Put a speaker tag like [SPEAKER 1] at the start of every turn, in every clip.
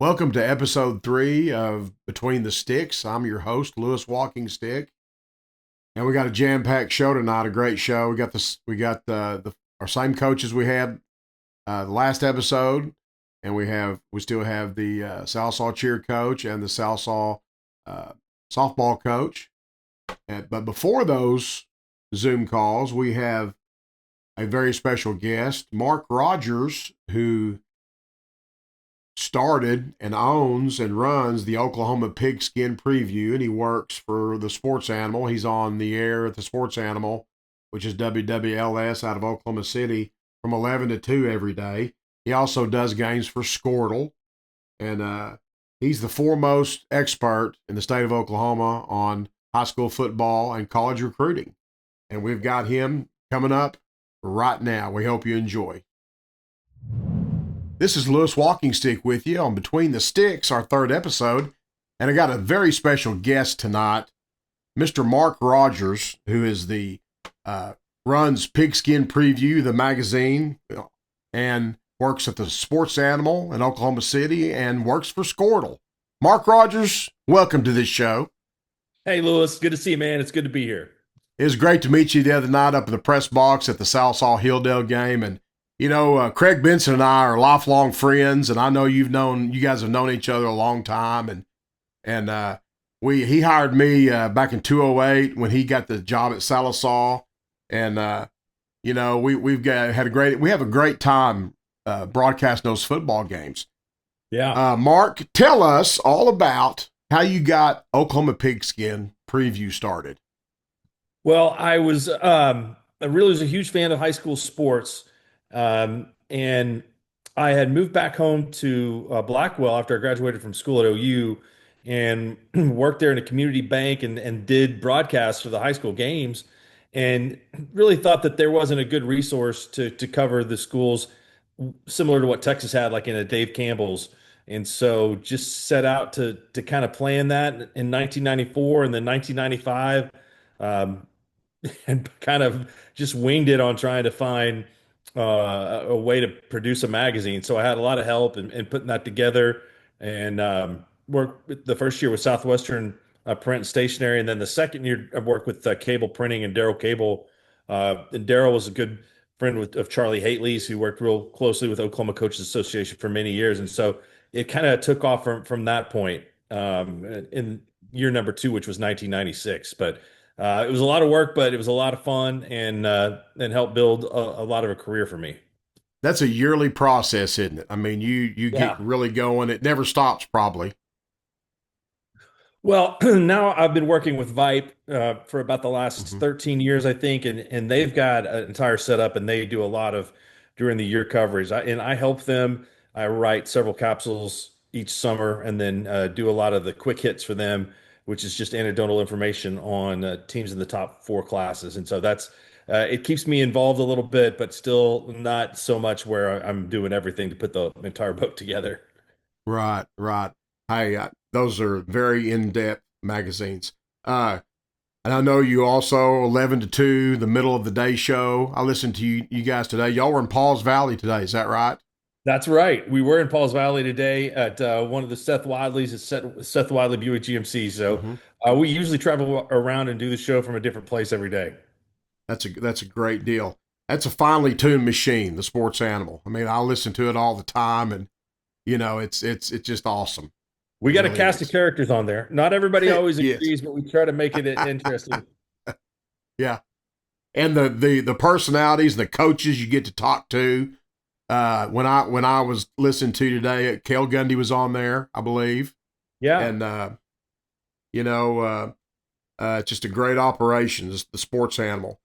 [SPEAKER 1] Welcome to episode 3 of Between the Sticks. I'm your host, Lewis Walking Stick, and we got a jam-packed show tonight. A great show. We got our same coaches we had the last episode, and we still have the Salsaw cheer coach and the Salsaw uh, softball coach. But before those Zoom calls, we have a very special guest, Mark Rogers, who started and owns and runs the Oklahoma Pigskin Preview, and he works for the Sports Animal. He's on the air at the Sports Animal, which is WWLS out of Oklahoma City, from 11 to 2 every day. He also does games for Squirtle, and he's the foremost expert in the state of Oklahoma on high school football and college recruiting. And we've got him coming up right now. We hope you enjoy. This is Lewis Walking Stick with you on Between the Sticks, our third episode. And I got a very special guest tonight, Mr. Mark Rogers, who is runs Pigskin Preview, the magazine, and works at the Sports Animal in Oklahoma City and works for Squirtle. Mark Rogers, welcome to this show.
[SPEAKER 2] Hey, Lewis. Good to see you, man. It's good to be here.
[SPEAKER 1] It was great to meet you the other night up in the press box at the Salsaw Hilldale game. And Craig Benson and I are lifelong friends, and I know you guys have known each other a long time. And he hired me back in 2008 when he got the job at Salsaw, and we have a great time broadcasting those football games.
[SPEAKER 2] Yeah.
[SPEAKER 1] Mark, tell us all about how you got Oklahoma Pigskin Preview started.
[SPEAKER 2] Well, I really was a huge fan of high school sports. And I had moved back home to Blackwell after I graduated from school at OU and worked there in a community bank and did broadcasts for the high school games and really thought that there wasn't a good resource to cover the schools similar to what Texas had, like in a Dave Campbell's. And so just set out to kind of plan that in 1994 and then 1995. Um, and kind of just winged it on trying to find a way to produce a magazine. So I had a lot of help in putting that together, and worked the first year with Southwestern Print and Stationery, and then the second year I worked with Cable Printing and Daryl Cable. And Daryl was a good friend of Charlie Haitley's, who worked real closely with Oklahoma Coaches Association for many years, and so it kind of took off from that point in year number two, which was 1996. But it was a lot of work, but it was a lot of fun and helped build a lot of a career for me.
[SPEAKER 1] That's a yearly process, isn't it? I mean, you get
[SPEAKER 2] Yeah.
[SPEAKER 1] really going. It never stops, probably.
[SPEAKER 2] Well, now I've been working with Vipe for about the last
[SPEAKER 1] Mm-hmm.
[SPEAKER 2] 13 years, I think, and they've got an entire setup, and they do a lot of during the year coverage. I help them. I write several capsules each summer, and then do a lot of the quick hits for them, which is just anecdotal information on teams in the top four classes. And so that's it keeps me involved a little bit, but still not so much where I'm doing everything to put the entire book together.
[SPEAKER 1] Right, right. Hey, those are very in-depth magazines. And I know you also 11 to 2, the middle of the day show. I listened to you guys today. Y'all were in Pauls Valley today. Is that right?
[SPEAKER 2] That's right. We were in Pauls Valley today at one of the Seth Wadley's at Seth Wadley Buick GMC. So
[SPEAKER 1] Mm-hmm.
[SPEAKER 2] we usually travel around and do the show from a different place every day.
[SPEAKER 1] That's a great deal. That's a finely tuned machine, the Sports Animal. I mean, I listen to it all the time, and it's just awesome.
[SPEAKER 2] We
[SPEAKER 1] It
[SPEAKER 2] got a
[SPEAKER 1] really
[SPEAKER 2] cast of
[SPEAKER 1] is.
[SPEAKER 2] characters on there. Not everybody always
[SPEAKER 1] Yes.
[SPEAKER 2] agrees, but we try to make it interesting.
[SPEAKER 1] Yeah. And the personalities, the coaches you get to talk to. When I was listening to today, Cale Gundy was on there, I believe,
[SPEAKER 2] Yeah.
[SPEAKER 1] and you know, just a great operation. The Sports Animal.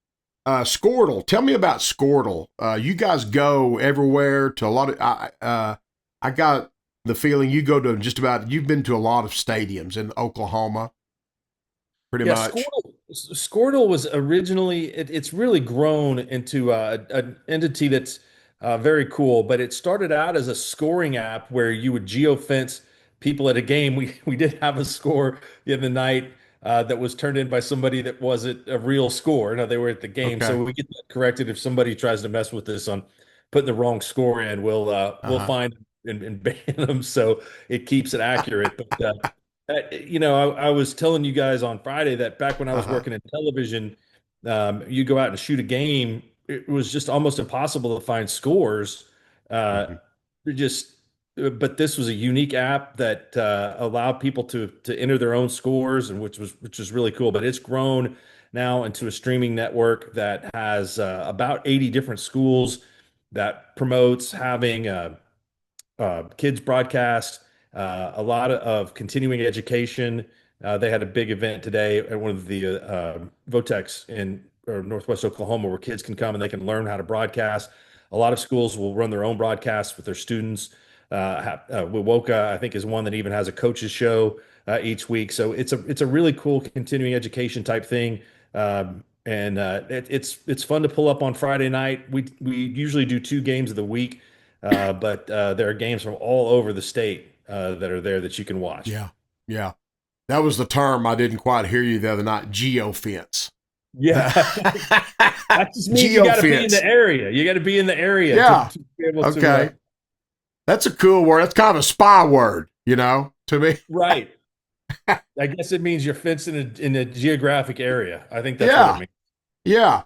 [SPEAKER 1] Squirtle, tell me about Squirtle. You guys go everywhere to a lot of. I got the feeling you go to just about. You've been to a lot of stadiums in Oklahoma, pretty
[SPEAKER 2] Yeah,
[SPEAKER 1] much.
[SPEAKER 2] Squirtle was originally it's really grown into an entity that's very cool, but it started out as a scoring app where you would geofence people at a game. We did have a score the other night that was turned in by somebody that wasn't a real score. No, they were at the game,
[SPEAKER 1] Okay.
[SPEAKER 2] so we get that corrected if somebody tries to mess with this on putting the wrong score in. We'll
[SPEAKER 1] Uh-huh.
[SPEAKER 2] find and ban them so it keeps it accurate. But I was telling you guys on Friday that back when I was
[SPEAKER 1] Uh-huh.
[SPEAKER 2] working in television, you go out and shoot a game. It was just almost impossible to find scores. Uh,
[SPEAKER 1] Mhm.
[SPEAKER 2] just, but this was a unique app that allowed people to enter their own scores, and which was really cool. But it's grown now into a streaming network that has about 80 different schools that promotes having kids broadcast, a lot of continuing education. They had a big event today at one of the Votex in Northwest Oklahoma where kids can come and they can learn how to broadcast. A lot of schools will run their own broadcasts with their students. Wowoka, I think, is one that even has a coaches show each week. So it's a really cool continuing education type thing. And it's fun to pull up on Friday night. We usually do 2 games of the week. But there are games from all over the state that are there that you can watch.
[SPEAKER 1] Yeah. Yeah. That was the term I didn't quite hear you the other night. Geofence.
[SPEAKER 2] Yeah, that just means you got to be in
[SPEAKER 1] Geofence.
[SPEAKER 2] the area. You got to be in the area
[SPEAKER 1] Yeah.
[SPEAKER 2] to be able to.
[SPEAKER 1] Okay. That's a cool word. That's kind of a spy word, to me.
[SPEAKER 2] Right. I guess it means you're fenced in a geographic area. I think that's what it
[SPEAKER 1] Yeah.
[SPEAKER 2] means.
[SPEAKER 1] Yeah.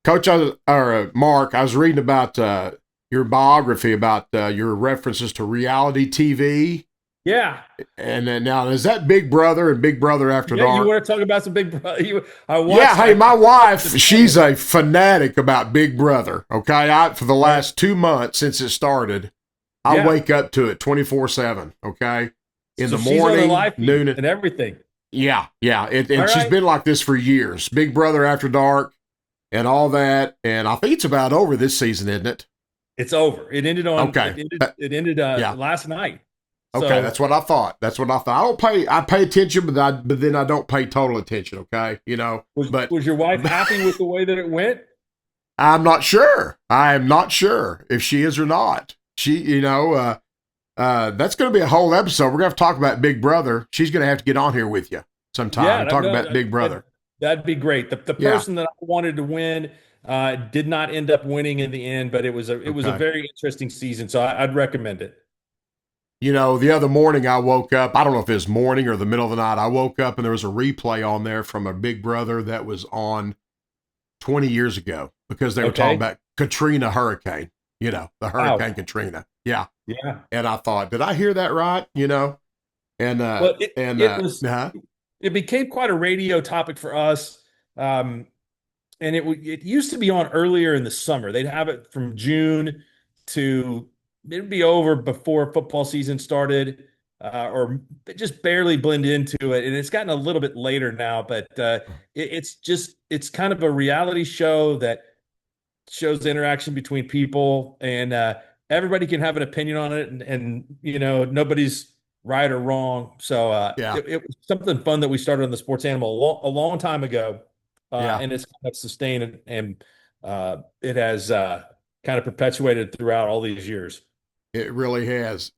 [SPEAKER 1] Coach, Mark, I was reading about your biography about your references to reality TV.
[SPEAKER 2] Yeah.
[SPEAKER 1] And then now, is that Big Brother and Big Brother After
[SPEAKER 2] Yeah. You
[SPEAKER 1] Dark?
[SPEAKER 2] want to talk about some Big Brother? I
[SPEAKER 1] Yeah,
[SPEAKER 2] watched.
[SPEAKER 1] hey,
[SPEAKER 2] I
[SPEAKER 1] my wife, she's a fanatic about Big Brother. Okay, for the last 2 months since it started, I
[SPEAKER 2] Yeah.
[SPEAKER 1] wake up to it 24/7. Okay, in
[SPEAKER 2] So
[SPEAKER 1] the
[SPEAKER 2] she's on the
[SPEAKER 1] morning,
[SPEAKER 2] live feed
[SPEAKER 1] noon,
[SPEAKER 2] and everything.
[SPEAKER 1] yeah, yeah,
[SPEAKER 2] All
[SPEAKER 1] and she's
[SPEAKER 2] right.
[SPEAKER 1] been like this for years. Big Brother After Dark and all that, and I think it's about over this season, isn't it?
[SPEAKER 2] It's over. It ended on.
[SPEAKER 1] Okay,
[SPEAKER 2] It ended. It ended
[SPEAKER 1] yeah,
[SPEAKER 2] last night.
[SPEAKER 1] okay,
[SPEAKER 2] So
[SPEAKER 1] that's what I thought. That's what I thought. I pay attention, but then I don't pay total attention. Okay,
[SPEAKER 2] was
[SPEAKER 1] but.
[SPEAKER 2] was your wife happy with the way that it went?
[SPEAKER 1] I'm not sure. I'm not sure if she is or not. That's going to be a whole episode. We're going to have to talk about Big Brother. She's going to have to get on here with you sometime
[SPEAKER 2] Yeah,
[SPEAKER 1] and talk
[SPEAKER 2] no,
[SPEAKER 1] about Big Brother.
[SPEAKER 2] that'd be great. The
[SPEAKER 1] Yeah.
[SPEAKER 2] person that I wanted to win did not end up winning in the end, but it was a
[SPEAKER 1] Okay.
[SPEAKER 2] very interesting season, so I'd recommend it.
[SPEAKER 1] The other morning I woke up. I don't know if it was morning or the middle of the night. I woke up and there was a replay on there from a Big Brother that was on 20 years ago because they were talking
[SPEAKER 2] Okay.
[SPEAKER 1] about Katrina hurricane, the
[SPEAKER 2] Wow.
[SPEAKER 1] Hurricane Katrina. Yeah.
[SPEAKER 2] Yeah.
[SPEAKER 1] And I thought, did I hear that right? And
[SPEAKER 2] Well,
[SPEAKER 1] uh,
[SPEAKER 2] it became quite a radio topic for us. Um, and it used to be on earlier in the summer. They'd have it from June to it'd be over before football season started, or just barely blend into it. And it's gotten a little bit later now, but it's kind of a reality show that shows the interaction between people, and everybody can have an opinion on it, and nobody's right or wrong. So
[SPEAKER 1] yeah,
[SPEAKER 2] it was something fun that we started on the Sports Animal a long time ago,
[SPEAKER 1] yeah.
[SPEAKER 2] and it's kind of sustained, and it has kind of perpetuated throughout all these years.
[SPEAKER 1] It really has.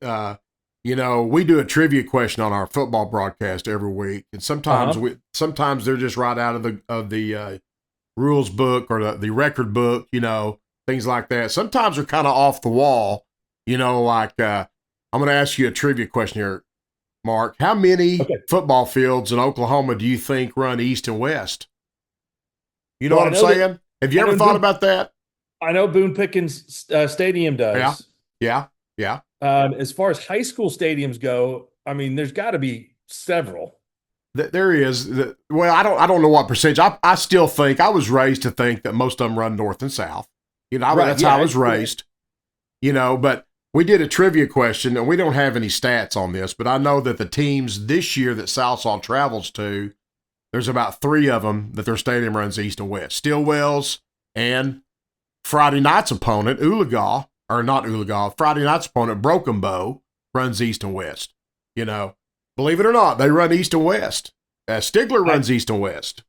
[SPEAKER 1] We do a trivia question on our football broadcast every week, and
[SPEAKER 2] Uh-huh.
[SPEAKER 1] sometimes they're just right out of the rules book or the record book, things like that. Sometimes they're kind of off the wall, like I'm going to ask you a trivia question here, Mark. How many
[SPEAKER 2] Okay.
[SPEAKER 1] football fields in Oklahoma do you think run east and west? You know
[SPEAKER 2] Well,
[SPEAKER 1] what I'm saying? Have you
[SPEAKER 2] I
[SPEAKER 1] ever
[SPEAKER 2] know
[SPEAKER 1] thought
[SPEAKER 2] Boone,
[SPEAKER 1] about that?
[SPEAKER 2] I know Boone Pickens Stadium
[SPEAKER 1] Yeah,
[SPEAKER 2] does.
[SPEAKER 1] yeah, yeah.
[SPEAKER 2] As far as high school stadiums go, I mean, there's got to be several.
[SPEAKER 1] There is. Well, I don't know what percentage. I still think I was raised to think that most of them run north and south.
[SPEAKER 2] Right.
[SPEAKER 1] That's how I
[SPEAKER 2] Yeah.
[SPEAKER 1] was raised. But we did a trivia question, and we don't have any stats on this, but I know that the teams this year that Southall travels to, there's about 3 of them that their stadium runs east and west. Stillwells and Friday night's opponent, Oologah, or not Oologah, Friday night's opponent, Broken Bow, runs east and west. Believe it or not, they run east and west. Stigler
[SPEAKER 2] I,
[SPEAKER 1] runs east and west.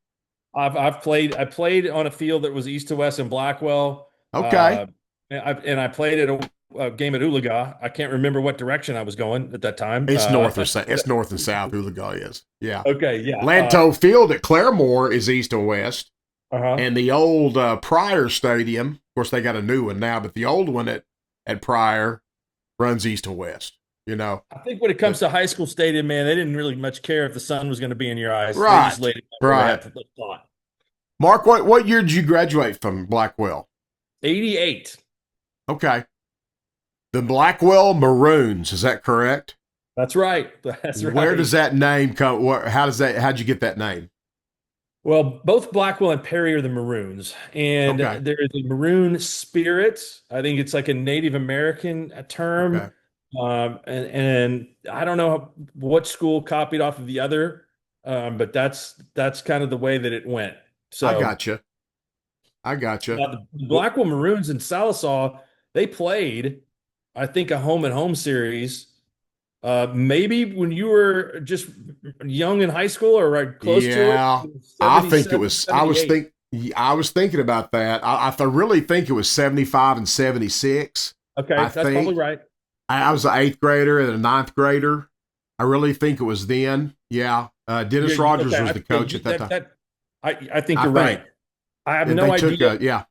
[SPEAKER 2] I played on a field that was east to west in Blackwell.
[SPEAKER 1] Okay.
[SPEAKER 2] And I played at a game at Oologah. I can't remember what direction I was going at that time.
[SPEAKER 1] It's north or south. It's north and south. Oologah is. Yeah.
[SPEAKER 2] Okay, yeah.
[SPEAKER 1] Lanto Field at Claremore is east and west.
[SPEAKER 2] Uh-huh.
[SPEAKER 1] And the old Pryor Stadium, of course, they got a new one now, but the old one at Pryor runs east to west. You know,
[SPEAKER 2] I think when it comes
[SPEAKER 1] but
[SPEAKER 2] to high school stadium, man, they didn't really much care if the sun was going to be in your eyes. They just
[SPEAKER 1] right,
[SPEAKER 2] laid it out where they
[SPEAKER 1] right.
[SPEAKER 2] had the thought.
[SPEAKER 1] Mark, what year did you graduate from Blackwell?
[SPEAKER 2] 88.
[SPEAKER 1] Okay, the Blackwell Maroons. Is that correct?
[SPEAKER 2] That's right. That's
[SPEAKER 1] Where
[SPEAKER 2] right.
[SPEAKER 1] does that name come? How does that? How'd you get that name?
[SPEAKER 2] Well, both Blackwell and Perry are the Maroons, and
[SPEAKER 1] Okay,
[SPEAKER 2] there is a Maroon spirit. I think it's like a Native American
[SPEAKER 1] okay,
[SPEAKER 2] term, and I don't know what school copied off of the other, but that's kind of the way that it went.
[SPEAKER 1] I
[SPEAKER 2] So
[SPEAKER 1] got you. I got you.
[SPEAKER 2] now the Blackwell Maroons in Salisaw, they played, I think, a home and home series. Maybe when you were just young in high school or right close to it,
[SPEAKER 1] Yeah, I think it
[SPEAKER 2] 77,
[SPEAKER 1] was.
[SPEAKER 2] 78.
[SPEAKER 1] I was thinking about that. I really think it was 75 and 76.
[SPEAKER 2] Okay,
[SPEAKER 1] I
[SPEAKER 2] that's probably
[SPEAKER 1] think
[SPEAKER 2] right.
[SPEAKER 1] I was an eighth grader and a ninth grader. I really think it was then. Yeah, Dennis Rogers
[SPEAKER 2] Okay.
[SPEAKER 1] was the
[SPEAKER 2] Yeah,
[SPEAKER 1] coach at that time.
[SPEAKER 2] I think
[SPEAKER 1] I
[SPEAKER 2] you're
[SPEAKER 1] think
[SPEAKER 2] right. I have
[SPEAKER 1] and they
[SPEAKER 2] no
[SPEAKER 1] took
[SPEAKER 2] idea.
[SPEAKER 1] a yeah.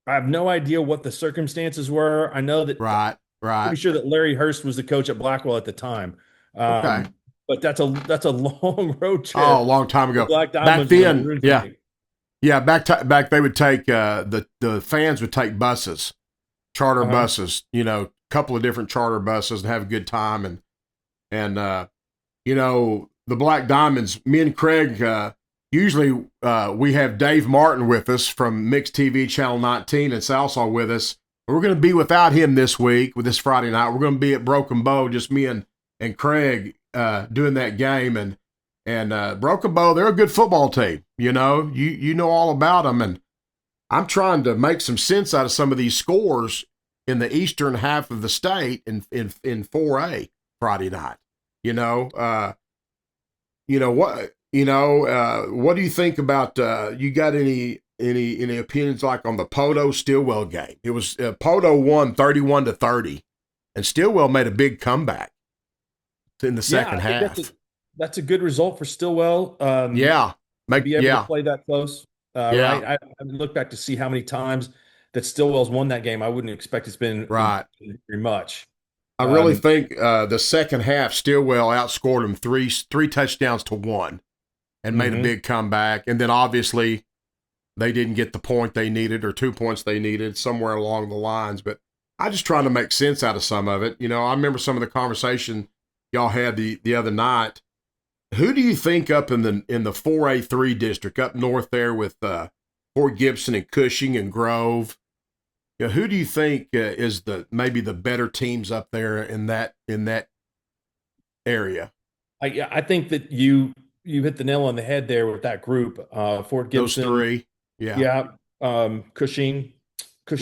[SPEAKER 2] I have no idea what the circumstances were. I know that
[SPEAKER 1] Right, right.
[SPEAKER 2] pretty sure that Larry Hurst was the coach at Blackwell at the time.
[SPEAKER 1] Okay.
[SPEAKER 2] But that's a long road
[SPEAKER 1] Oh, a
[SPEAKER 2] trip.
[SPEAKER 1] long time
[SPEAKER 2] The
[SPEAKER 1] ago.
[SPEAKER 2] Black
[SPEAKER 1] Back
[SPEAKER 2] Diamonds and the
[SPEAKER 1] then,
[SPEAKER 2] Maroons.
[SPEAKER 1] yeah, yeah. Back they would take the fans would take buses, charter
[SPEAKER 2] Uh-huh.
[SPEAKER 1] buses. You know, a couple of different charter buses and have a good time and you know the Black Diamonds. Me and Craig usually we have Dave Martin with us from Mix TV Channel 19 and Salsa with us. We're going to be without him this week with this Friday night. We're going to be at Broken Bow, just me and Craig doing that game and Broken Bow. They're a good football team. You know, you know all about them, and I'm trying to make some sense out of some of these scores in the eastern half of the state in 4A Friday night. You know, what do you think about? You got any opinions like on the Poto Stillwell game? It was Poto won 31-30, and Stillwell made a big comeback in the
[SPEAKER 2] Yeah,
[SPEAKER 1] second
[SPEAKER 2] I think
[SPEAKER 1] half.
[SPEAKER 2] that's a good result for Stillwell.
[SPEAKER 1] Yeah,
[SPEAKER 2] To
[SPEAKER 1] make
[SPEAKER 2] be able to
[SPEAKER 1] yeah
[SPEAKER 2] play that close,
[SPEAKER 1] yeah
[SPEAKER 2] right? I look back to see how many times that Stillwell's won that game. I wouldn't expect it's been
[SPEAKER 1] right.
[SPEAKER 2] very much.
[SPEAKER 1] I really
[SPEAKER 2] Um,
[SPEAKER 1] think the second half Stillwell outscored them three touchdowns to one and made a
[SPEAKER 2] mhm.
[SPEAKER 1] big comeback, and then obviously they didn't get the point they needed or 2 points they needed somewhere along the lines. But I just trying to make sense out of some of it. You know, I remember some of the conversation y'all had the other night. Who do you think up in the 4A3 district up north there with Fort Gibson and Cushing and Grove? You know, who do you think is maybe the better teams up there in that area?
[SPEAKER 2] I think that you hit the nail on the head there with that group. Fort
[SPEAKER 1] Those
[SPEAKER 2] Gibson,
[SPEAKER 1] three, yeah,
[SPEAKER 2] yeah, Cushing.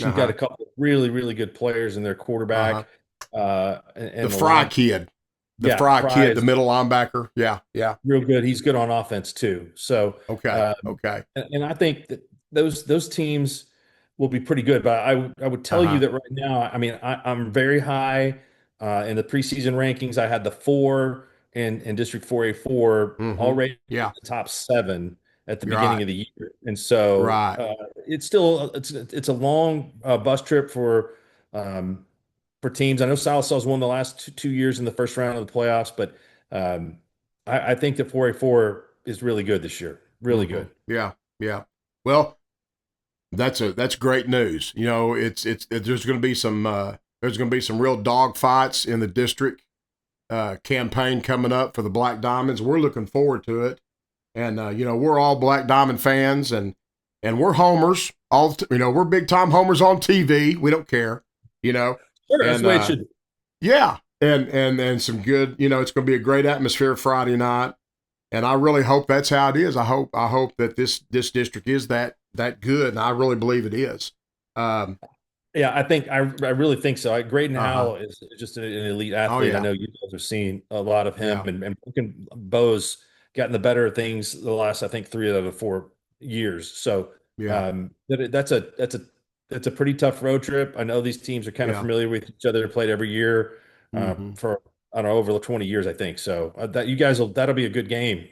[SPEAKER 1] uh
[SPEAKER 2] Cushing's got
[SPEAKER 1] huh,
[SPEAKER 2] a couple of really, really good players in their
[SPEAKER 1] uh huh.
[SPEAKER 2] quarterback,
[SPEAKER 1] The
[SPEAKER 2] and the
[SPEAKER 1] Fry
[SPEAKER 2] line.
[SPEAKER 1] kid,
[SPEAKER 2] Yeah, Fry
[SPEAKER 1] the
[SPEAKER 2] is
[SPEAKER 1] middle linebacker, yeah, yeah.
[SPEAKER 2] real good. He's good on offense too. So,
[SPEAKER 1] Okay,
[SPEAKER 2] um,
[SPEAKER 1] okay,
[SPEAKER 2] and I think that those teams will be pretty good. But I would
[SPEAKER 1] uh
[SPEAKER 2] tell you
[SPEAKER 1] huh,
[SPEAKER 2] that right now, I mean, I'm very high in the preseason rankings. I had the four in District 4A4
[SPEAKER 1] mm-hmm,
[SPEAKER 2] already in
[SPEAKER 1] yeah,
[SPEAKER 2] the top seven at the beginning
[SPEAKER 1] right,
[SPEAKER 2] of the year, and so
[SPEAKER 1] right.
[SPEAKER 2] it's still it's a long bus trip um, for teams. I know Salisaw's won the last two years in the first round of the playoffs, but um, I think that 4A4 is really good this year. Really
[SPEAKER 1] Mm-hmm.
[SPEAKER 2] good.
[SPEAKER 1] Yeah, yeah. Well, that's great news. You know, there's going to be some real dog fights in the district campaign coming up for the Black Diamonds. We're looking forward to it, and you know, we're all Black Diamond fans, and we're homers. You know, we're big time homers on TV. We don't care. You know,
[SPEAKER 2] Sure, that's
[SPEAKER 1] and
[SPEAKER 2] the way it should be.
[SPEAKER 1] yeah, and some good. You know, it's going to be a great atmosphere Friday night. And I really hope that's how it is. I hope that this district is that good, and I really believe it is. Um,
[SPEAKER 2] Yeah, I really think so. Graydon
[SPEAKER 1] uh-huh.
[SPEAKER 2] Howell is just an elite
[SPEAKER 1] Oh
[SPEAKER 2] athlete. I
[SPEAKER 1] yeah,
[SPEAKER 2] know you guys have seen a lot of him,
[SPEAKER 1] yeah,
[SPEAKER 2] and Broken Bow's gotten the better of things the last, I think, 3 out of the 4 years. So
[SPEAKER 1] yeah,
[SPEAKER 2] that's a pretty tough road trip. I know these teams are kind of
[SPEAKER 1] yeah.
[SPEAKER 2] familiar with each other, played every year
[SPEAKER 1] Hmm.
[SPEAKER 2] for I don't know over the 20 years, I think. So that you guys that'll be a good game.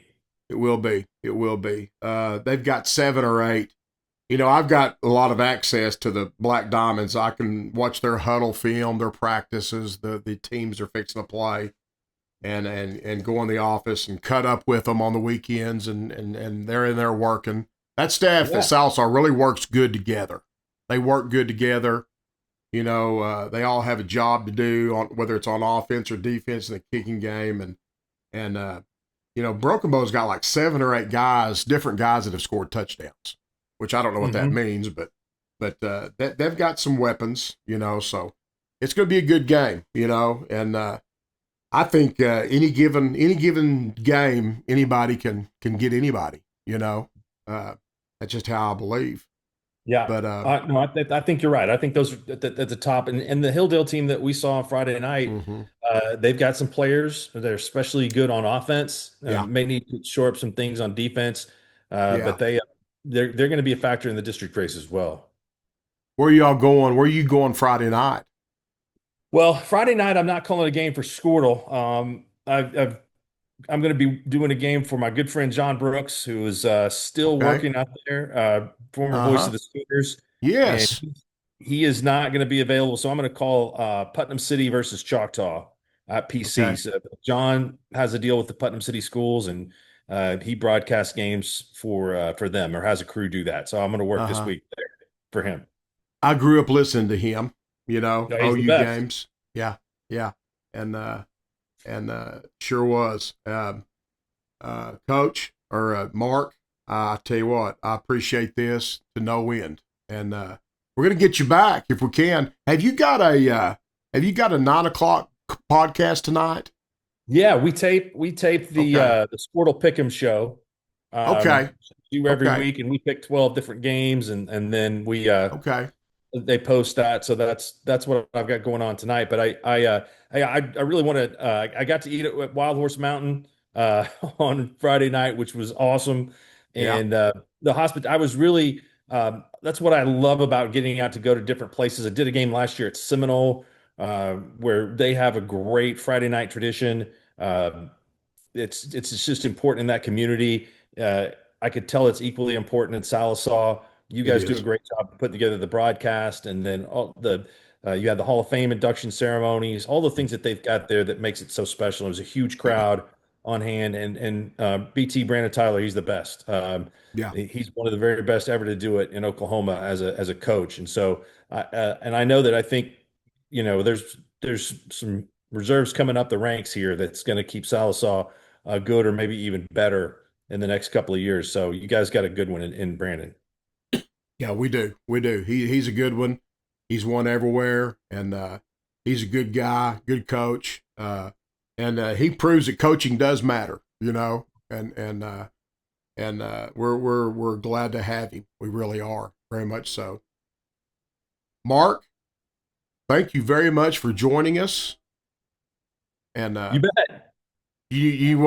[SPEAKER 1] It will be. It will be. They've got 7 or 8 I've got a lot of access to the Black Diamonds. I can watch their huddle film, their practices, the teams they're fixing to play, and go in the office and cut up with them on the weekends, and they're in there working. That staff at Salsa really works good together. They work good together. They all have a job to do, whether it's on offense or defense in the kicking game, and Broken Bow's got like 7 or 8 different guys that have scored touchdowns, which I don't know what that means, but they've got some weapons, so it's going to be a good game, and I think any given game, anybody can get anybody, that's just how I believe.
[SPEAKER 2] Yeah,
[SPEAKER 1] but
[SPEAKER 2] no, I think you're right. I think those are at the top, and the Hilldale team that we saw on Friday night, they've got some players that are especially good on offense. May need to shore up some things on defense, but they're going to be a factor in the district race as well.
[SPEAKER 1] Where are y'all going? Where are you going Friday night?
[SPEAKER 2] Well, Friday night I'm not calling a game for Squirtle. I'm going to be doing a game for my good friend John Brooks, who is still working out there, former voice of the Scooters.
[SPEAKER 1] Yes.
[SPEAKER 2] And he is not going to be available, so I'm going to call Putnam City versus Choctaw at PC.
[SPEAKER 1] Okay.
[SPEAKER 2] So John has a deal with the Putnam City schools, and he broadcasts games for them, or has a crew do that. So I'm going to work this week there for him.
[SPEAKER 1] I grew up listening to him,
[SPEAKER 2] Yeah,
[SPEAKER 1] OU games. Yeah. And sure was. Coach or Mark, I tell you what, I appreciate this to no end. And we're going to get you back if we can. Have you got a 9:00 podcast tonight?
[SPEAKER 2] Yeah, we tape the Squirtle Pick'em show.
[SPEAKER 1] Okay.
[SPEAKER 2] Do every week, and we pick 12 different games, and then we they post that. So that's what I've got going on tonight. But I really want to. I got to eat at Wild Horse Mountain on Friday night, which was awesome. And the hospital, I was really. That's what I love about getting out to go to different places. I did a game last year at Seminole, where they have a great Friday night tradition. It's just important in that community. I could tell it's equally important in Sallisaw. You guys do a great job putting together the broadcast, and then you have the Hall of Fame induction ceremonies, all the things that they've got there that makes it so special. It was a huge crowd on hand, and BT Brandon Tyler, he's the best. He's one of the very best ever to do it in Oklahoma as a coach, and so and I know that I think there's some reserves coming up the ranks here that's going to keep Sallisaw good, or maybe even better in the next couple of years. So you guys got a good one in Brandon.
[SPEAKER 1] Yeah, we do. He's a good one. He's won everywhere, and he's a good guy, good coach, and he proves that coaching does matter. And we're glad to have him. We really are, very much so. Mark, thank you very much for joining us. And
[SPEAKER 2] you bet.
[SPEAKER 1] You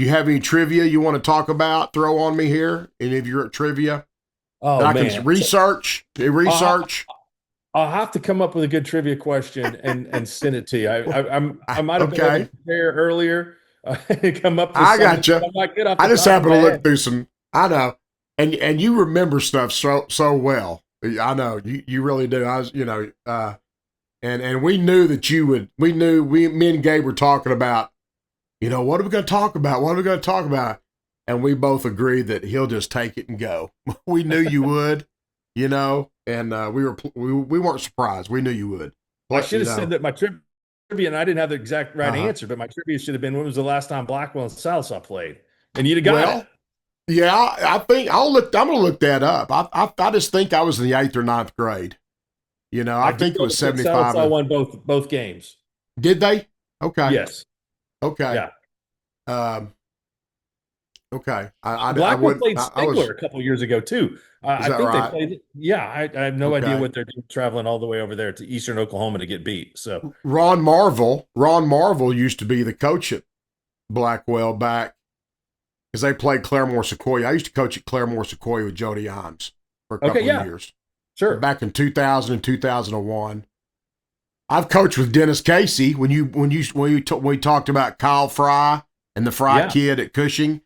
[SPEAKER 1] have any trivia you want to talk about? Throw on me here. Any of your trivia?
[SPEAKER 2] Oh,
[SPEAKER 1] I can research.
[SPEAKER 2] I'll have to come up with a good trivia question and send it to you. I might have been able to prepare earlier. Come up with
[SPEAKER 1] I got you. I just happened to look through some. I know, and you remember stuff so well. I know you really do. I was, and we knew that you would. Me and Gabe were talking about, what are we going to talk about? What are we going to talk about? And we both agreed that he'll just take it and go. We knew you would, and we weren't surprised. We knew you would.
[SPEAKER 2] I should have said that my trivia, and I didn't have the exact right answer, but my trivia should have been, when was the last time Blackwell and Sallisaw played? And you'd have got it.
[SPEAKER 1] Yeah, I think I'm going to look that up. I just think I was in the 8th or 9th grade. I think it was 75.
[SPEAKER 2] Sallisaw won both games.
[SPEAKER 1] Did they? Okay.
[SPEAKER 2] Yes.
[SPEAKER 1] Okay. Yeah. Okay.
[SPEAKER 2] Blackwell played Stigler a couple years ago too. I think
[SPEAKER 1] right?
[SPEAKER 2] They played. Yeah, I have no idea what they're doing, traveling all the way over there to Eastern Oklahoma to get beat. So
[SPEAKER 1] Ron Marvel used to be the coach at Blackwell back, because they played Claremore Sequoia. I used to coach at Claremore Sequoia with Jody Imes for a couple of years.
[SPEAKER 2] Sure.
[SPEAKER 1] Back in 2000 and 2001. I've coached with Dennis Casey when we talked about Kyle Fry and the Fry kid at Cushing.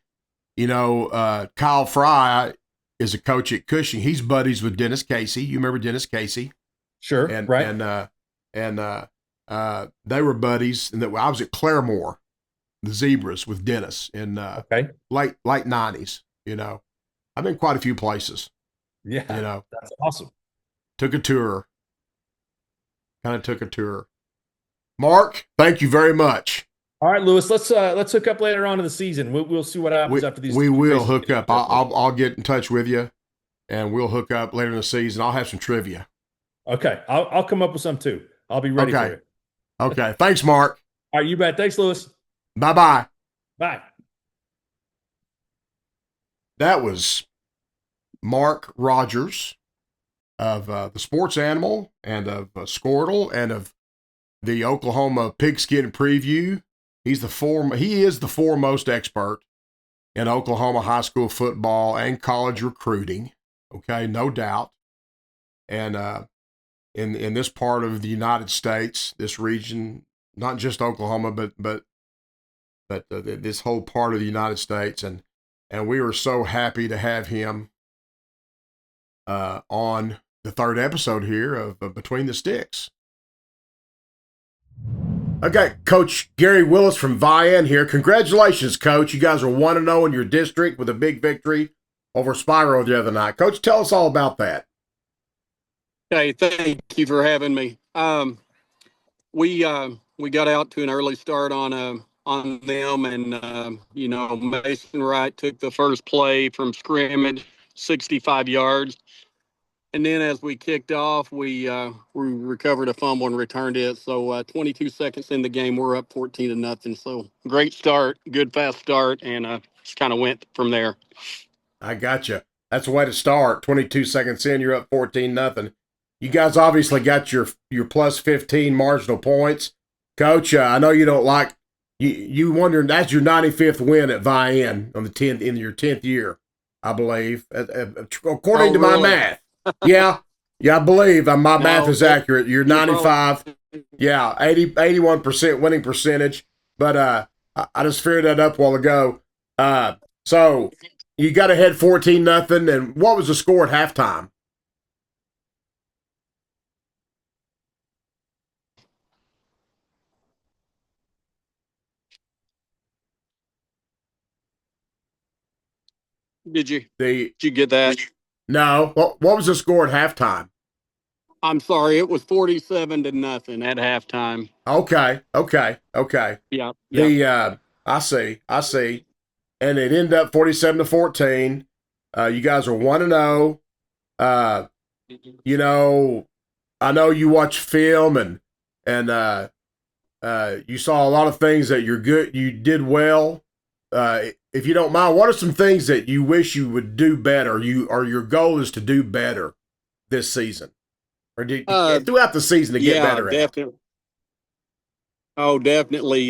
[SPEAKER 1] Kyle Fry, is a coach at Cushing. He's buddies with Dennis Casey. You remember Dennis Casey?
[SPEAKER 2] Sure.
[SPEAKER 1] And
[SPEAKER 2] Right.
[SPEAKER 1] they were buddies. And that I was at Claremore, the Zebras, with Dennis in
[SPEAKER 2] Okay.
[SPEAKER 1] late '90s. I've been quite a few places.
[SPEAKER 2] Yeah. That's awesome.
[SPEAKER 1] Took a tour. Kind of took a tour. Mark, thank you very much.
[SPEAKER 2] All right, Lewis. Let's hook up later on in the season. We'll see what happens after these.
[SPEAKER 1] We will
[SPEAKER 2] races.
[SPEAKER 1] hook up. I'll get in touch with you, and we'll hook up later in the season. I'll have some trivia.
[SPEAKER 2] Okay. I'll come up with some too. I'll be ready for you.
[SPEAKER 1] Okay. Thanks, Mark.
[SPEAKER 2] All right, you bet. Thanks, Lewis.
[SPEAKER 1] Bye-bye.
[SPEAKER 2] Bye.
[SPEAKER 1] That was Mark Rogers of the Sports Animal and of Squirtle and of the Oklahoma Pigskin Preview. He is the foremost expert in Oklahoma high school football and college recruiting. Okay, no doubt. And in this part of the United States, this region, not just Oklahoma, but this whole part of the United States, and we were so happy to have him on the third episode here of Between the Sticks. Okay, Coach Gary Willis from Vian here. Congratulations, Coach. You guys are 1-0 in your district with a big victory over Spiro the other night. Coach, tell us all about that.
[SPEAKER 3] Hey, thank you for having me. We got out to an early start on them, and Mason Wright took the first play from scrimmage, 65 yards. And then as we kicked off, we recovered a fumble and returned it. So 22 seconds in the game, we're up 14-0. So great start, good fast start, and just kind of went from there.
[SPEAKER 1] I gotcha. That's a way to start. 22 seconds in, you're up 14-0. You guys obviously got your plus 15 marginal points. Coach, I know you don't like you wondering that's your 95th win at Vian on the 10th in your 10th year, I believe, according to my math. Yeah, I believe my math is accurate. You're 95. Yeah, 81% winning percentage. But I just figured that up a while ago. So you got ahead 14-0. And what was the score at halftime?
[SPEAKER 3] Did you get that?
[SPEAKER 1] No. What was the score at halftime?
[SPEAKER 3] I'm sorry, it was 47-0 at halftime.
[SPEAKER 1] Okay.
[SPEAKER 3] Yeah.
[SPEAKER 1] I see. And it ended up 47-14. You guys are 1-0. I know you watch film and you saw a lot of things that you did well. If you don't mind, what are some things that you wish you would do better? Your goal is to do better this season, or throughout the season to get better?
[SPEAKER 3] Definitely. Oh, definitely.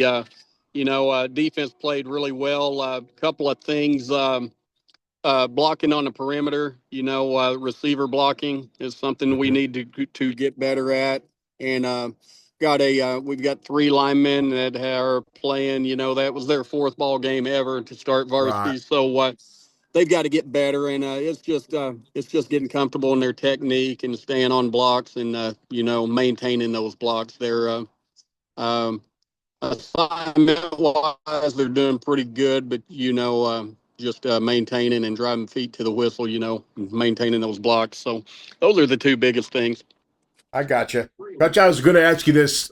[SPEAKER 3] Defense played really well. A couple of things. Blocking on the perimeter. Receiver blocking is something we need to get better at. And we've got 3 linemen that are playing. That was their 4th ball game ever to start varsity.
[SPEAKER 1] Right.
[SPEAKER 3] So they've got to get better, and it's just getting comfortable in their technique and staying on blocks and maintaining those blocks. They're assignment wise, they're doing pretty good, but just maintaining and driving feet to the whistle, maintaining those blocks. So those are the 2 biggest things.
[SPEAKER 1] I gotcha. Coach, I was going to ask you this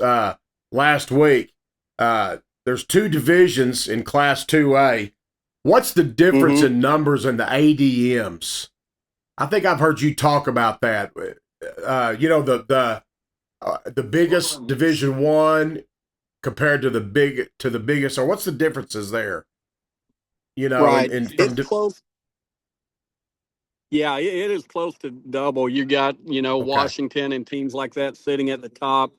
[SPEAKER 1] last week. There's 2 divisions in Class 2A. What's the difference in numbers in the ADMs? I think I've heard you talk about that. The biggest Division 1 compared to the biggest, or what's the differences there?
[SPEAKER 3] Right. It's close. Yeah, it is close to double. You got, Washington and teams like that sitting at the top,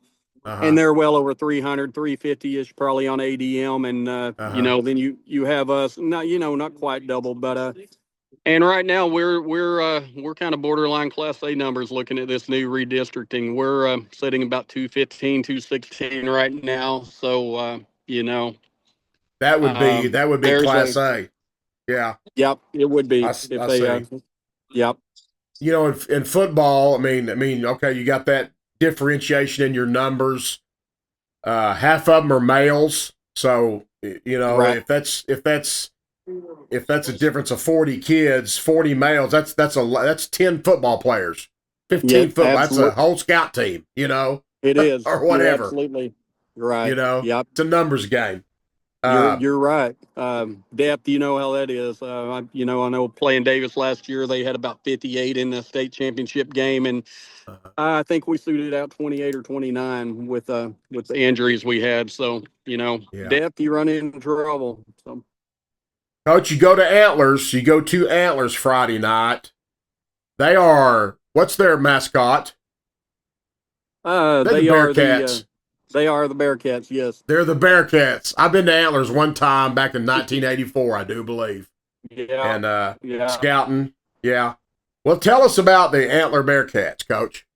[SPEAKER 3] and they're well over 300, 350-ish probably on ADM. And, then you have us, not quite double, but, and right now we're kind of borderline Class A numbers looking at this new redistricting. We're sitting about 215, 216 right now. So,
[SPEAKER 1] that would be Class A. Yeah.
[SPEAKER 3] Yep, it would be.
[SPEAKER 1] I see.
[SPEAKER 3] Yep.
[SPEAKER 1] You know, in football, okay, you got that differentiation in your numbers. Half of them are males, so you know
[SPEAKER 3] Right.
[SPEAKER 1] if that's a difference of 40 kids, 40 males, that's 10 football players,
[SPEAKER 3] Yeah,
[SPEAKER 1] 15 football. That's a
[SPEAKER 3] absolutely.
[SPEAKER 1] whole scout team, you know,
[SPEAKER 3] It is.
[SPEAKER 1] or
[SPEAKER 3] You're
[SPEAKER 1] whatever.
[SPEAKER 3] absolutely
[SPEAKER 1] You
[SPEAKER 3] right.
[SPEAKER 1] know,
[SPEAKER 3] Yep.
[SPEAKER 1] it's a numbers game.
[SPEAKER 3] You're
[SPEAKER 1] Uh,
[SPEAKER 3] you're right. Depth, you know how that is. I know playing Davis last year, they had about 58 in the state championship game, and I think we suited out 28 or 29 with the injuries we had. So
[SPEAKER 1] yeah,
[SPEAKER 3] depth, you run into trouble. So
[SPEAKER 1] Coach, you go to Antlers. You go to Antlers Friday night. They are what's their mascot? They're the
[SPEAKER 3] they are the
[SPEAKER 1] Bearcats.
[SPEAKER 3] Bearcats. Yes.
[SPEAKER 1] They're the Bearcats. I've been to Antlers one time back in 1984, I do believe.
[SPEAKER 3] Yeah.
[SPEAKER 1] And
[SPEAKER 3] Yeah.
[SPEAKER 1] scouting. Yeah. Well, tell us about the Antler Bearcats, Coach.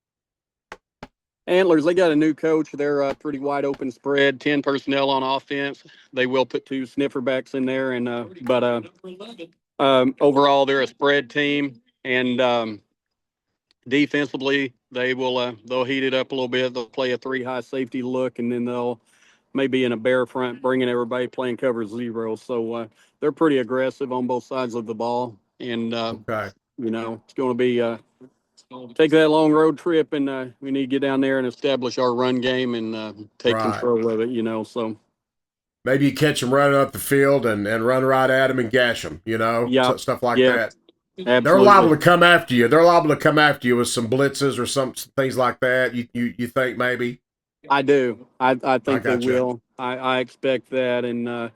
[SPEAKER 3] Antlers, they got a new coach. They're a pretty wide open spread, 10 personnel on offense. They will put 2 snifferbacks in there, and but overall they're a spread team, and defensively they'll heat it up a little bit. They'll play a 3 high safety look, and then they'll maybe in a bear front, bringing everybody playing cover 0. So they're pretty aggressive on both sides of the ball, and
[SPEAKER 1] Okay.
[SPEAKER 3] it's going to be take that long road trip, and we need to get down there and establish our run game and take
[SPEAKER 1] Right.
[SPEAKER 3] control of it. So
[SPEAKER 1] Maybe you catch them running up the field and run right at them and gash them, you know,
[SPEAKER 3] yeah,
[SPEAKER 1] stuff like
[SPEAKER 3] yeah,
[SPEAKER 1] that.
[SPEAKER 3] absolutely.
[SPEAKER 1] They're liable to come after you. They're liable to come after you with some blitzes or some things like that. You think maybe?
[SPEAKER 3] I do. I think they
[SPEAKER 1] gotcha.
[SPEAKER 3] will. I expect that, and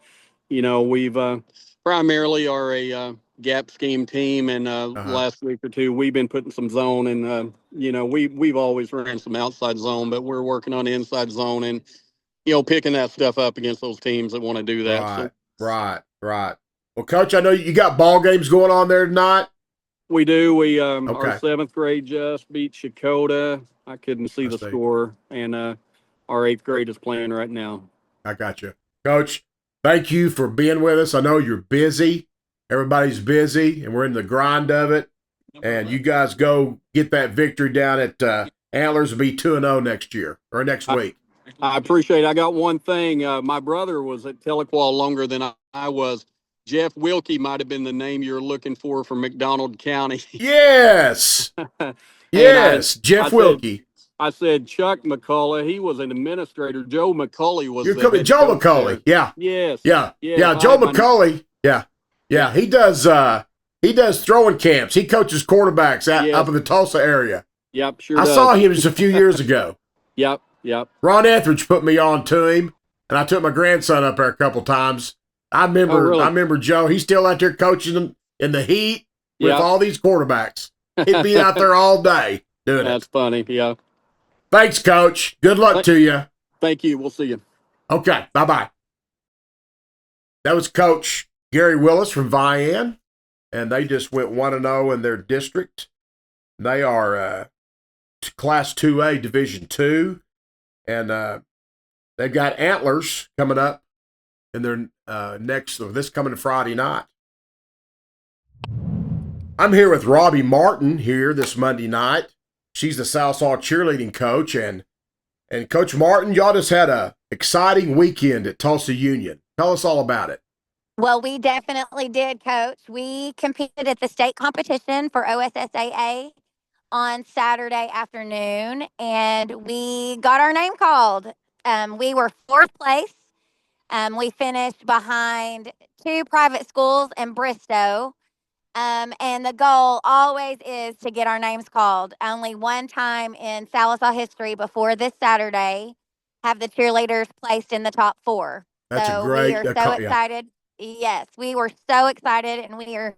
[SPEAKER 3] we've primarily are a gap scheme team, and last week or two we've been putting some zone, and we've always ran some outside zone, but we're working on inside zone, and picking that stuff up against those teams that want to do that.
[SPEAKER 1] Right,
[SPEAKER 3] So
[SPEAKER 1] right. Well, Coach, I know you got ball games going on there tonight.
[SPEAKER 3] we do. We
[SPEAKER 1] Okay.
[SPEAKER 3] our 7th grade just beat Shakota. I couldn't see the score, and our 8th grade is playing right now.
[SPEAKER 1] I got you, Coach. Thank you for being with us. I know you're busy. Everybody's busy, and we're in the grind of it. And you guys go get that victory down at Antlers and be 2-0 next year or next week.
[SPEAKER 3] I appreciate it. I got one thing. My brother was at Telequal longer than I was. Jeff Wilkie might have been the name you're looking for McDonald County.
[SPEAKER 1] Yes. Yes, Jeff Wilkie.
[SPEAKER 3] I said Chuck McCullough. He was an administrator. Joe McCulley was
[SPEAKER 1] You're coming, Joe McCulley. Yeah.
[SPEAKER 3] Yes.
[SPEAKER 1] Yeah. Joe McCulley. Yeah. He does throwing camps. He coaches quarterbacks up in the Tulsa area.
[SPEAKER 3] Yep. Sure.
[SPEAKER 1] I saw him just a few years ago.
[SPEAKER 3] Yep.
[SPEAKER 1] Ron Etheridge put me on to him, and I took my grandson up there a couple times. I remember Joe. He's still out there coaching them in the heat with all these quarterbacks. He'd be out there all day doing
[SPEAKER 3] That's funny. Yeah.
[SPEAKER 1] Thanks, Coach. Good luck to you.
[SPEAKER 3] Thank you. We'll see you.
[SPEAKER 1] Okay. Bye-bye. That was Coach Gary Willis from Vian, and they just went 1-0 in their district. They are Class 2A Division 2, and they've got Antlers coming up in their this coming Friday night. I'm here with Robbie Martin here this Monday night. She's the Salsaw cheerleading coach, and Coach Martin, y'all just had a exciting weekend at Tulsa Union. Tell us all about it.
[SPEAKER 4] Well, we definitely did, Coach. We competed at the state competition for OSSAA on Saturday afternoon, and we got our name called. We were 4th place. We finished behind 2 private schools in Bristow. And the goal always is to get our names called. Only one time in Sallisaw history before this Saturday have the cheerleaders placed in the top 4.
[SPEAKER 1] That's
[SPEAKER 4] so
[SPEAKER 1] a great.
[SPEAKER 4] we are so excited. Yes, we were so excited, and we are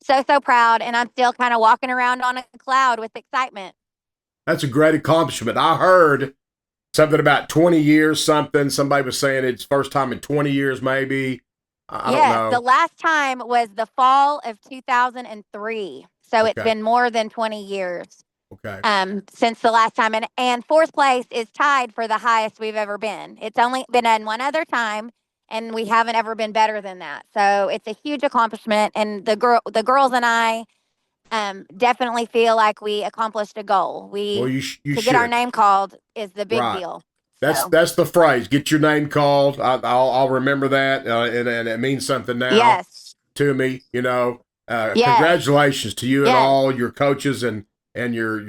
[SPEAKER 4] so proud. And I'm still kind of walking around on a cloud with excitement.
[SPEAKER 1] That's a great accomplishment. I heard something about 20 years. Somebody was saying it's first time in 20 years, maybe. I don't know.
[SPEAKER 4] The last time was the fall of 2003. So it's been more than 20 years.
[SPEAKER 1] Okay.
[SPEAKER 4] Since the last time, and 4th place is tied for the highest we've ever been. It's only been done one other time, and we haven't ever been better than that. So it's a huge accomplishment. And the girls and I definitely feel like we accomplished a goal.
[SPEAKER 1] Well, you
[SPEAKER 4] To get our
[SPEAKER 1] should.
[SPEAKER 4] name called is the big
[SPEAKER 1] Right.
[SPEAKER 4] deal.
[SPEAKER 1] That's
[SPEAKER 4] So,
[SPEAKER 1] that's the phrase. Get your name called. I'll remember that, and it means something now
[SPEAKER 4] yes,
[SPEAKER 1] to me.
[SPEAKER 4] yes,
[SPEAKER 1] Congratulations to you and
[SPEAKER 4] yes.
[SPEAKER 1] all your coaches and your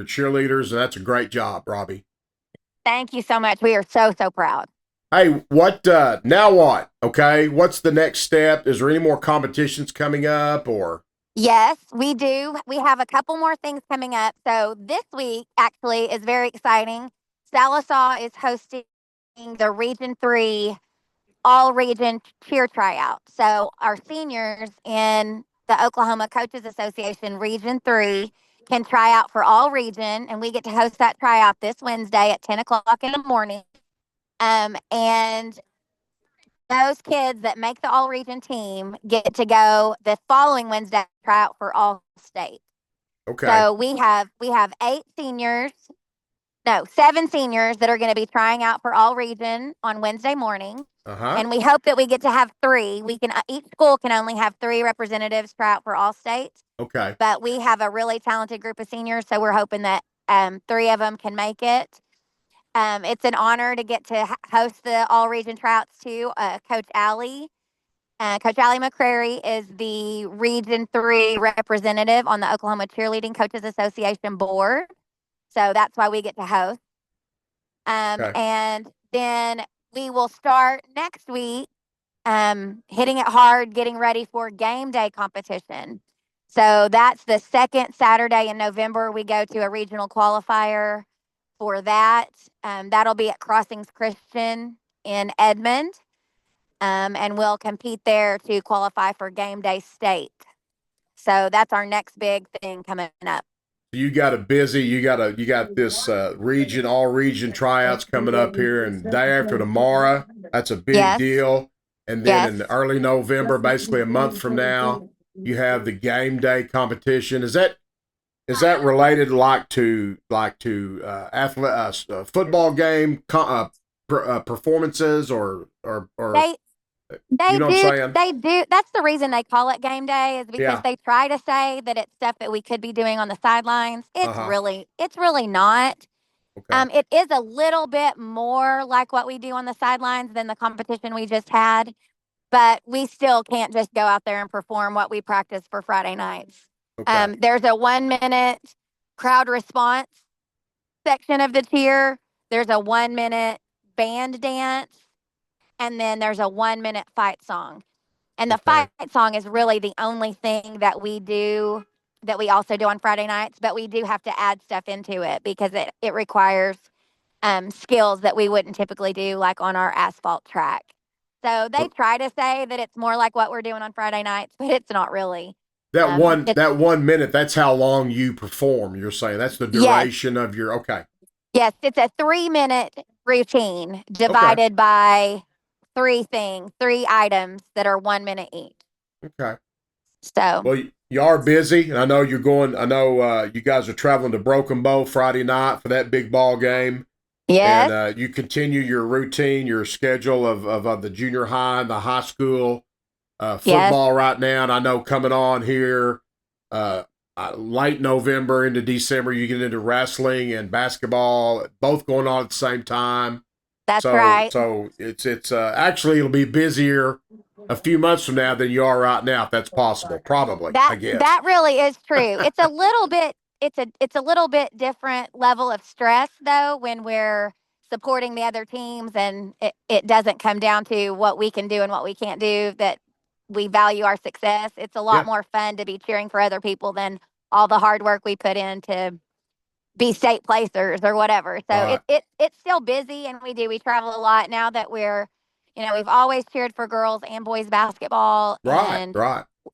[SPEAKER 1] cheerleaders. That's a great job, Robbie.
[SPEAKER 4] Thank you so much. We are so, so proud.
[SPEAKER 1] Hey, what now? What? Okay, what's the next step? Is there any more competitions coming up, or?
[SPEAKER 4] Yes, we do. We have a couple more things coming up. So this week actually is very exciting. Sallisaw is hosting the Region 3 all region cheer tryout. So our seniors in the Oklahoma Coaches Association Region 3 can try out for all region, and we get to host that tryout this Wednesday at 10 o'clock in the morning. And those kids that make the all region team get to go the following Wednesday tryout for all state.
[SPEAKER 1] Okay.
[SPEAKER 4] So we have 8 seniors, no, 7 seniors that are going to be trying out for all region on Wednesday morning.
[SPEAKER 1] Uh-huh.
[SPEAKER 4] And we hope that we get to have 3. We can each school can only have 3 representatives try out for all states.
[SPEAKER 1] Okay.
[SPEAKER 4] But we have a really talented group of seniors, so we're hoping that 3 of them can make it. It's an honor to get to host the all region tryouts too. Coach Allie McCrary is the Region 3 representative on the Oklahoma Cheerleading Coaches Association board. So that's why we get to host.
[SPEAKER 1] Okay.
[SPEAKER 4] And then we will start next week hitting it hard, getting ready for game day competition. So that's the second Saturday in November. We go to a regional qualifier for that. That'll be at Crossings Christian in Edmond. And we'll compete there to qualify for game day state. So that's our next big thing coming up.
[SPEAKER 1] You got this all region tryouts coming up here, and day after tomorrow. That's a big
[SPEAKER 4] Yes.
[SPEAKER 1] deal. And then
[SPEAKER 4] Yes.
[SPEAKER 1] in early November, basically a month from now, you have the game day competition. Is that related to football game performances or
[SPEAKER 4] They
[SPEAKER 1] you know what I'm saying?
[SPEAKER 4] They do. That's the reason they call it game day, is because
[SPEAKER 1] Yeah.
[SPEAKER 4] they try to say that it's stuff that we could be doing on the sidelines. It's
[SPEAKER 1] Uh-huh.
[SPEAKER 4] really not.
[SPEAKER 1] Okay.
[SPEAKER 4] It is a little bit more like what we do on the sidelines than the competition we just had, but we still can't just go out there and perform what we practice for Friday nights.
[SPEAKER 1] Okay.
[SPEAKER 4] There's a 1-minute crowd response section of the cheer. There's a 1-minute band dance, and then there's a 1-minute fight song. And the
[SPEAKER 1] Okay.
[SPEAKER 4] fight song is really the only thing that we do that we also do on Friday nights, but we do have to add stuff into it because it requires skills that we wouldn't typically do like on our asphalt track. So they try to say that it's more like what we're doing on Friday nights, but it's not really.
[SPEAKER 1] That
[SPEAKER 4] It's-
[SPEAKER 1] that 1 minute, that's how long you perform, you're saying. That's the duration of your
[SPEAKER 4] Yes, it's a 3-minute routine divided by 3 items that are 1 minute each.
[SPEAKER 1] Okay.
[SPEAKER 4] So
[SPEAKER 1] Well, you are busy, and I know you're going. I know you guys are traveling to Broken Bow Friday night for that big ball game.
[SPEAKER 4] yes,
[SPEAKER 1] And you continue your routine, your schedule of the junior high and the high school football right now. And I know coming on here late November into December, you get into wrestling and basketball, both going on at the same time.
[SPEAKER 4] that's right.
[SPEAKER 1] So it's actually it'll be busier a few months from now than you are right now, if that's possible. Probably, I guess.
[SPEAKER 4] That really is true. It's a little bit it's a little bit different level of stress though when we're supporting the other teams, and it doesn't come down to what we can do and what we can't do, that we value our success. It's a lot more fun to be cheering for other people than all the hard work we put in to be state placers or whatever. So
[SPEAKER 1] Right.
[SPEAKER 4] it's still busy, and we travel a lot now that we've always cheered for girls and boys basketball,
[SPEAKER 1] Right.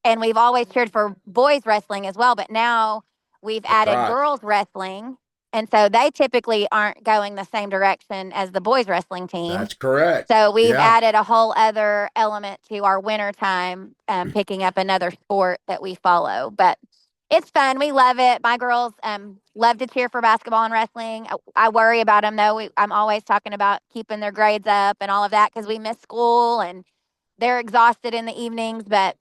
[SPEAKER 4] and we've always cheered for boys wrestling as well, but now we've added
[SPEAKER 1] right.
[SPEAKER 4] girls wrestling, and so they typically aren't going the same direction as the boys wrestling team.
[SPEAKER 1] That's correct.
[SPEAKER 4] So we've
[SPEAKER 1] Yeah.
[SPEAKER 4] added a whole other element to our winter time, picking up another sport that we follow. But it's fun. We love it. My girls love to cheer for basketball and wrestling. I worry about them though. I'm always talking about keeping their grades up and all of that because we miss school and they're exhausted in the evenings. But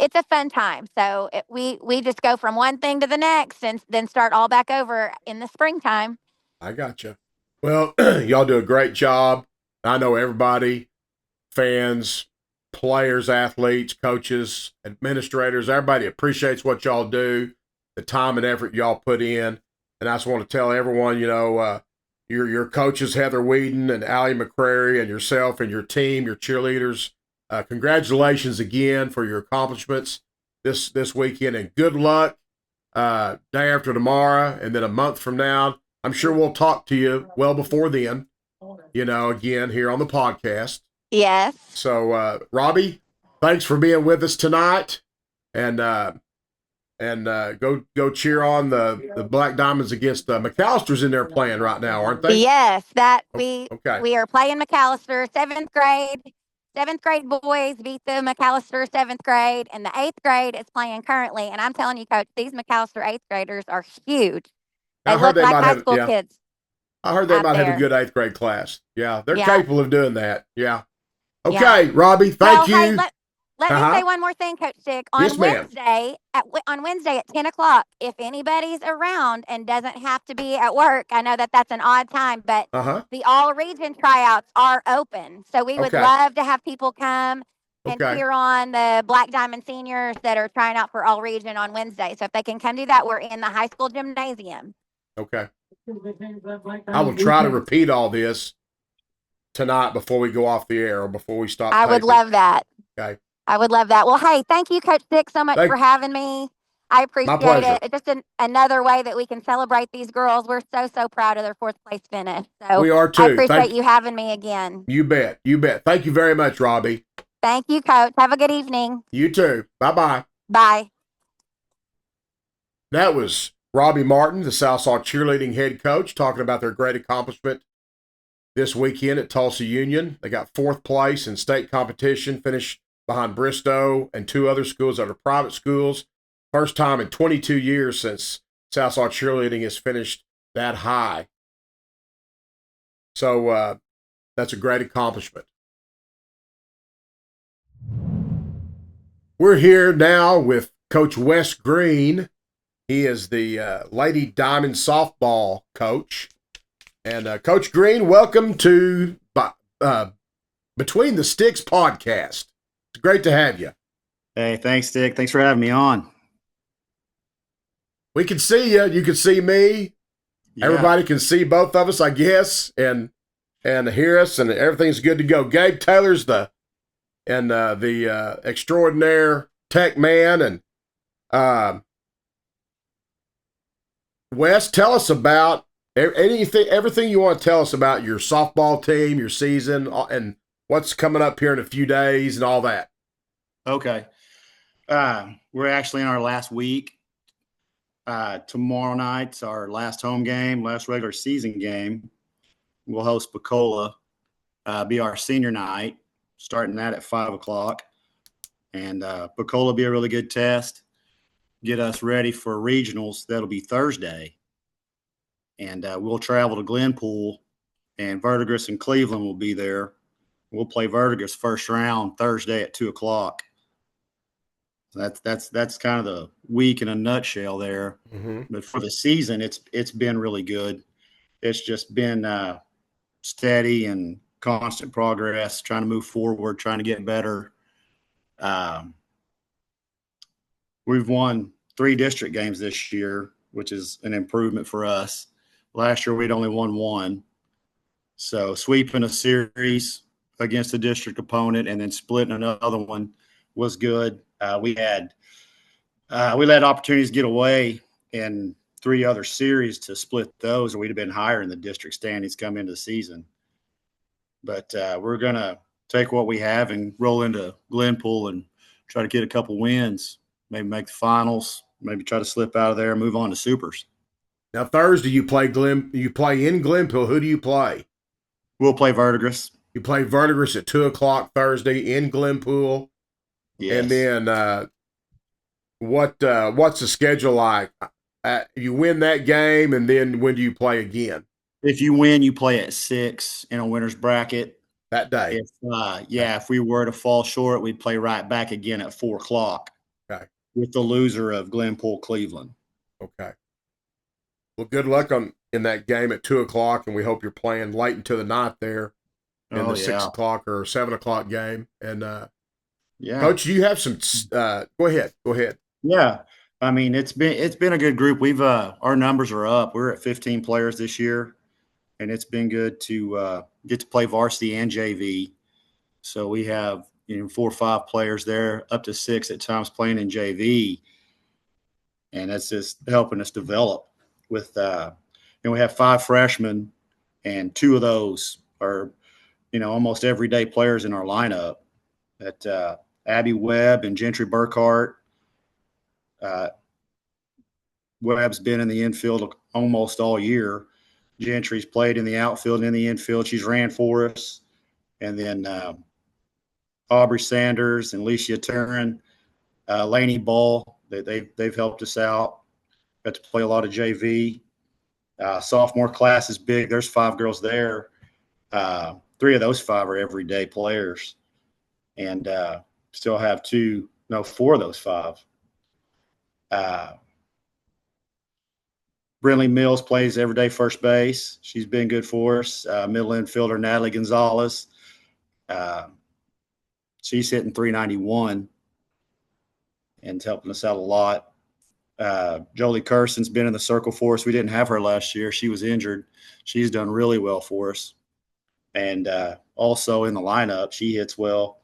[SPEAKER 4] it's a fun time. So we just go from one thing to the next and then start all back over in the springtime.
[SPEAKER 1] I got you. Well, y'all do a great job. I know everybody, fans, players, athletes, coaches, administrators, everybody appreciates what y'all do, the time and effort y'all put in. And I just want to tell everyone, your coaches, Heather Whedon and Allie McCrary, and yourself and your team, your cheerleaders, congratulations again for your accomplishments this weekend, and good luck day after tomorrow, and then a month from now. I'm sure we'll talk to you well before then, again here on the podcast.
[SPEAKER 4] Yes.
[SPEAKER 1] So, Robbie, thanks for being with us tonight, and go cheer on the Black Diamonds against McAllister's in there playing right now, aren't they?
[SPEAKER 4] Yes,
[SPEAKER 1] Okay.
[SPEAKER 4] we are playing McAllister. Seventh grade boys beat the McAllister seventh grade, and the eighth grade is playing currently. And I'm telling you, Coach, these McAllister eighth graders are huge. They look like high school kids.
[SPEAKER 1] I heard they might have a good eighth grade class. Yeah, they're capable of doing that. Yeah. Okay, Robbie, thank you.
[SPEAKER 4] Hey, let me say one more thing, Coach Stick. On
[SPEAKER 1] Yes, ma'am.
[SPEAKER 4] Wednesday at 10 o'clock, if anybody's around and doesn't have to be at work, I know that's an odd time, but the all-region tryouts are open. So we would love to have people come and cheer on the Black Diamond seniors that are trying out for all-region on Wednesday. So if they can come do that, we're in the high school gymnasium.
[SPEAKER 1] Okay. I will try to repeat all this tonight before we go off the air or before we stop.
[SPEAKER 4] I would love that.
[SPEAKER 1] Okay.
[SPEAKER 4] I would love that. Well, hey, thank you, Coach Stick, so much for having me. I appreciate it. It's just another way that we can celebrate these girls. We're so proud of their fourth place finish. So
[SPEAKER 1] we are too.
[SPEAKER 4] I appreciate you having me again.
[SPEAKER 1] You bet. You bet. Thank you very much, Robbie.
[SPEAKER 4] Thank you, Coach. Have a good evening.
[SPEAKER 1] You too. Bye-bye.
[SPEAKER 4] Bye.
[SPEAKER 1] That was Robbie Martin, the Southsaw cheerleading head coach, talking about their great accomplishment this weekend at Tulsa Union. They got fourth place in state competition, finished behind Bristow and two other schools that are private schools. First time in 22 years since Southsaw cheerleading has finished that high. So that's a great accomplishment. We're here now with Coach Wes Green. He is the Lady Diamond softball coach. And Coach Green, welcome to Between the Sticks podcast. It's great to have you.
[SPEAKER 5] Hey, thanks, Stick. Thanks for having me on.
[SPEAKER 1] We can see you. You can see me. Yeah. Everybody can see both of us, I guess, and hear us, and everything's good to go. Gabe Taylor's the extraordinaire tech man, and Wes, tell us about everything you want to tell us about your softball team, your season, and what's coming up here in a few days and all that.
[SPEAKER 5] Okay. We're actually in our last week. Tomorrow night's our last home game, last regular season game. We'll host Bacola, be our senior night, starting that at 5 o'clock. And Bacola will be a really good test, get us ready for regionals. That'll be Thursday. And we'll travel to Glenpool, and Verdigris and Cleveland will be there. We'll play Verdigris first round Thursday at 2 o'clock. That's kind of the week in a nutshell there. Mm-hmm. But for the season, it's been really good. It's just been steady and constant progress, trying to move forward, trying to get better. We've won 3 district games this year, which is an improvement for us. Last year, we'd only won 1. So sweeping a series against a district opponent and then splitting another one was good. We let opportunities get away in 3 other series to split those, or we'd have been higher in the district standings come into the season. But we're going to take what we have and roll into Glenpool and try to get a couple wins, maybe make the finals, maybe try to slip out of there and move on to supers.
[SPEAKER 1] Now Thursday you play in Glenpool. Who do you play?
[SPEAKER 5] We'll play Verdigris. You
[SPEAKER 1] play Verdigris at 2 o'clock Thursday in Glenpool. Yes. And then what's the schedule like? You win that game, and then when do you play again?
[SPEAKER 5] If you win, you play at 6 in a winner's bracket.
[SPEAKER 1] That day.
[SPEAKER 5] If we were to fall short, we'd play right back again at 4 o'clock. with the loser of Glenpool Cleveland.
[SPEAKER 1] Okay. Well, good luck in that game at 2:00, and we hope you're playing late into the night there in the 6:00 or 7:00 game. And
[SPEAKER 5] yeah,
[SPEAKER 1] Coach, you have some. Go ahead. Go ahead.
[SPEAKER 5] yeah. I mean, it's been a good group. We've our numbers are up. We're at 15 players this year, and it's been good to get to play varsity and JV. So we have 4 or 5 players there, up to 6 at times playing in JV, and that's just helping us develop. With we have 5 freshmen, and 2 of those are almost everyday players in our lineup. At Abby Webb and Gentry Burkhart. Webb's been in the infield almost all year. Gentry's played in the outfield and in the infield. She's ran for us. And then Aubrey Sanders and Alicia Turin, Laney Ball, they've helped us out. Got to play a lot of JV. Sophomore class is big. There's 5 girls there. 3 of those 5 are everyday players. And still have 4 of those 5. Brinley Mills plays everyday first base. She's been good for us. Middle infielder Natalie Gonzalez. She's hitting .391 and helping us out a lot. Jolie Carson's been in the circle for us. We didn't have her last year. She was injured. She's done really well for us. And also in the lineup, she hits well.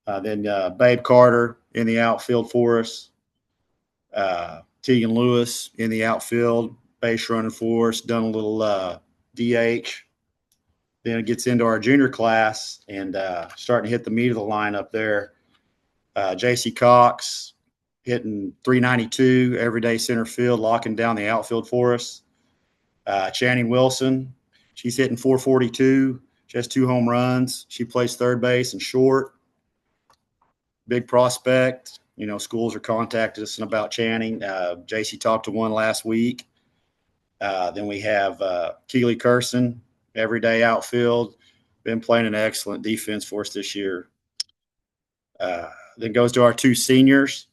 [SPEAKER 5] Then Babe Carter in the outfield for us. Tegan Lewis in the outfield, base running for us, done a little DH. Then it gets into our junior class and starting to hit the meat of the lineup there. JC Cox hitting .392 everyday center field, locking down the outfield for us. Channing Wilson, she's hitting .442. She has 2 home runs. She plays third base and short. Big prospect. Schools are contacting us about Channing. JC talked to one last week. Then we have Keely Curson, everyday outfield. Been playing an excellent defense for us this year. Then goes to our 2 seniors.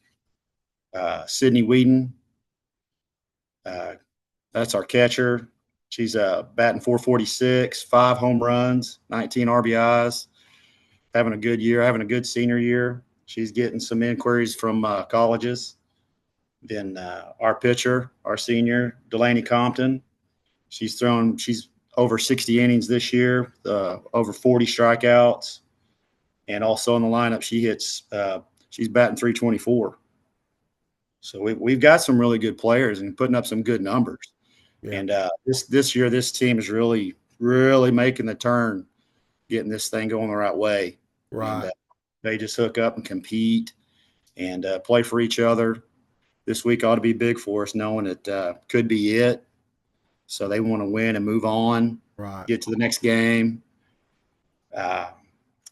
[SPEAKER 5] Sydney Whedon. That's our catcher. She's batting .446, 5 home runs, 19 RBIs. Having a good year, having a good senior year. She's getting some inquiries from colleges. Then our pitcher, our senior, Delaney Compton. She's over 60 innings this year, over 40 strikeouts. And also in the lineup, she's batting .324. So we've got some really good players and putting up some good numbers. Yeah. And this year, this team is really, really making the turn, getting this thing going the right way.
[SPEAKER 1] Right.
[SPEAKER 5] And, they just hook up and compete and play for each other. This week ought to be big for us, knowing it could be it. So they want to win and move on, get to the next game.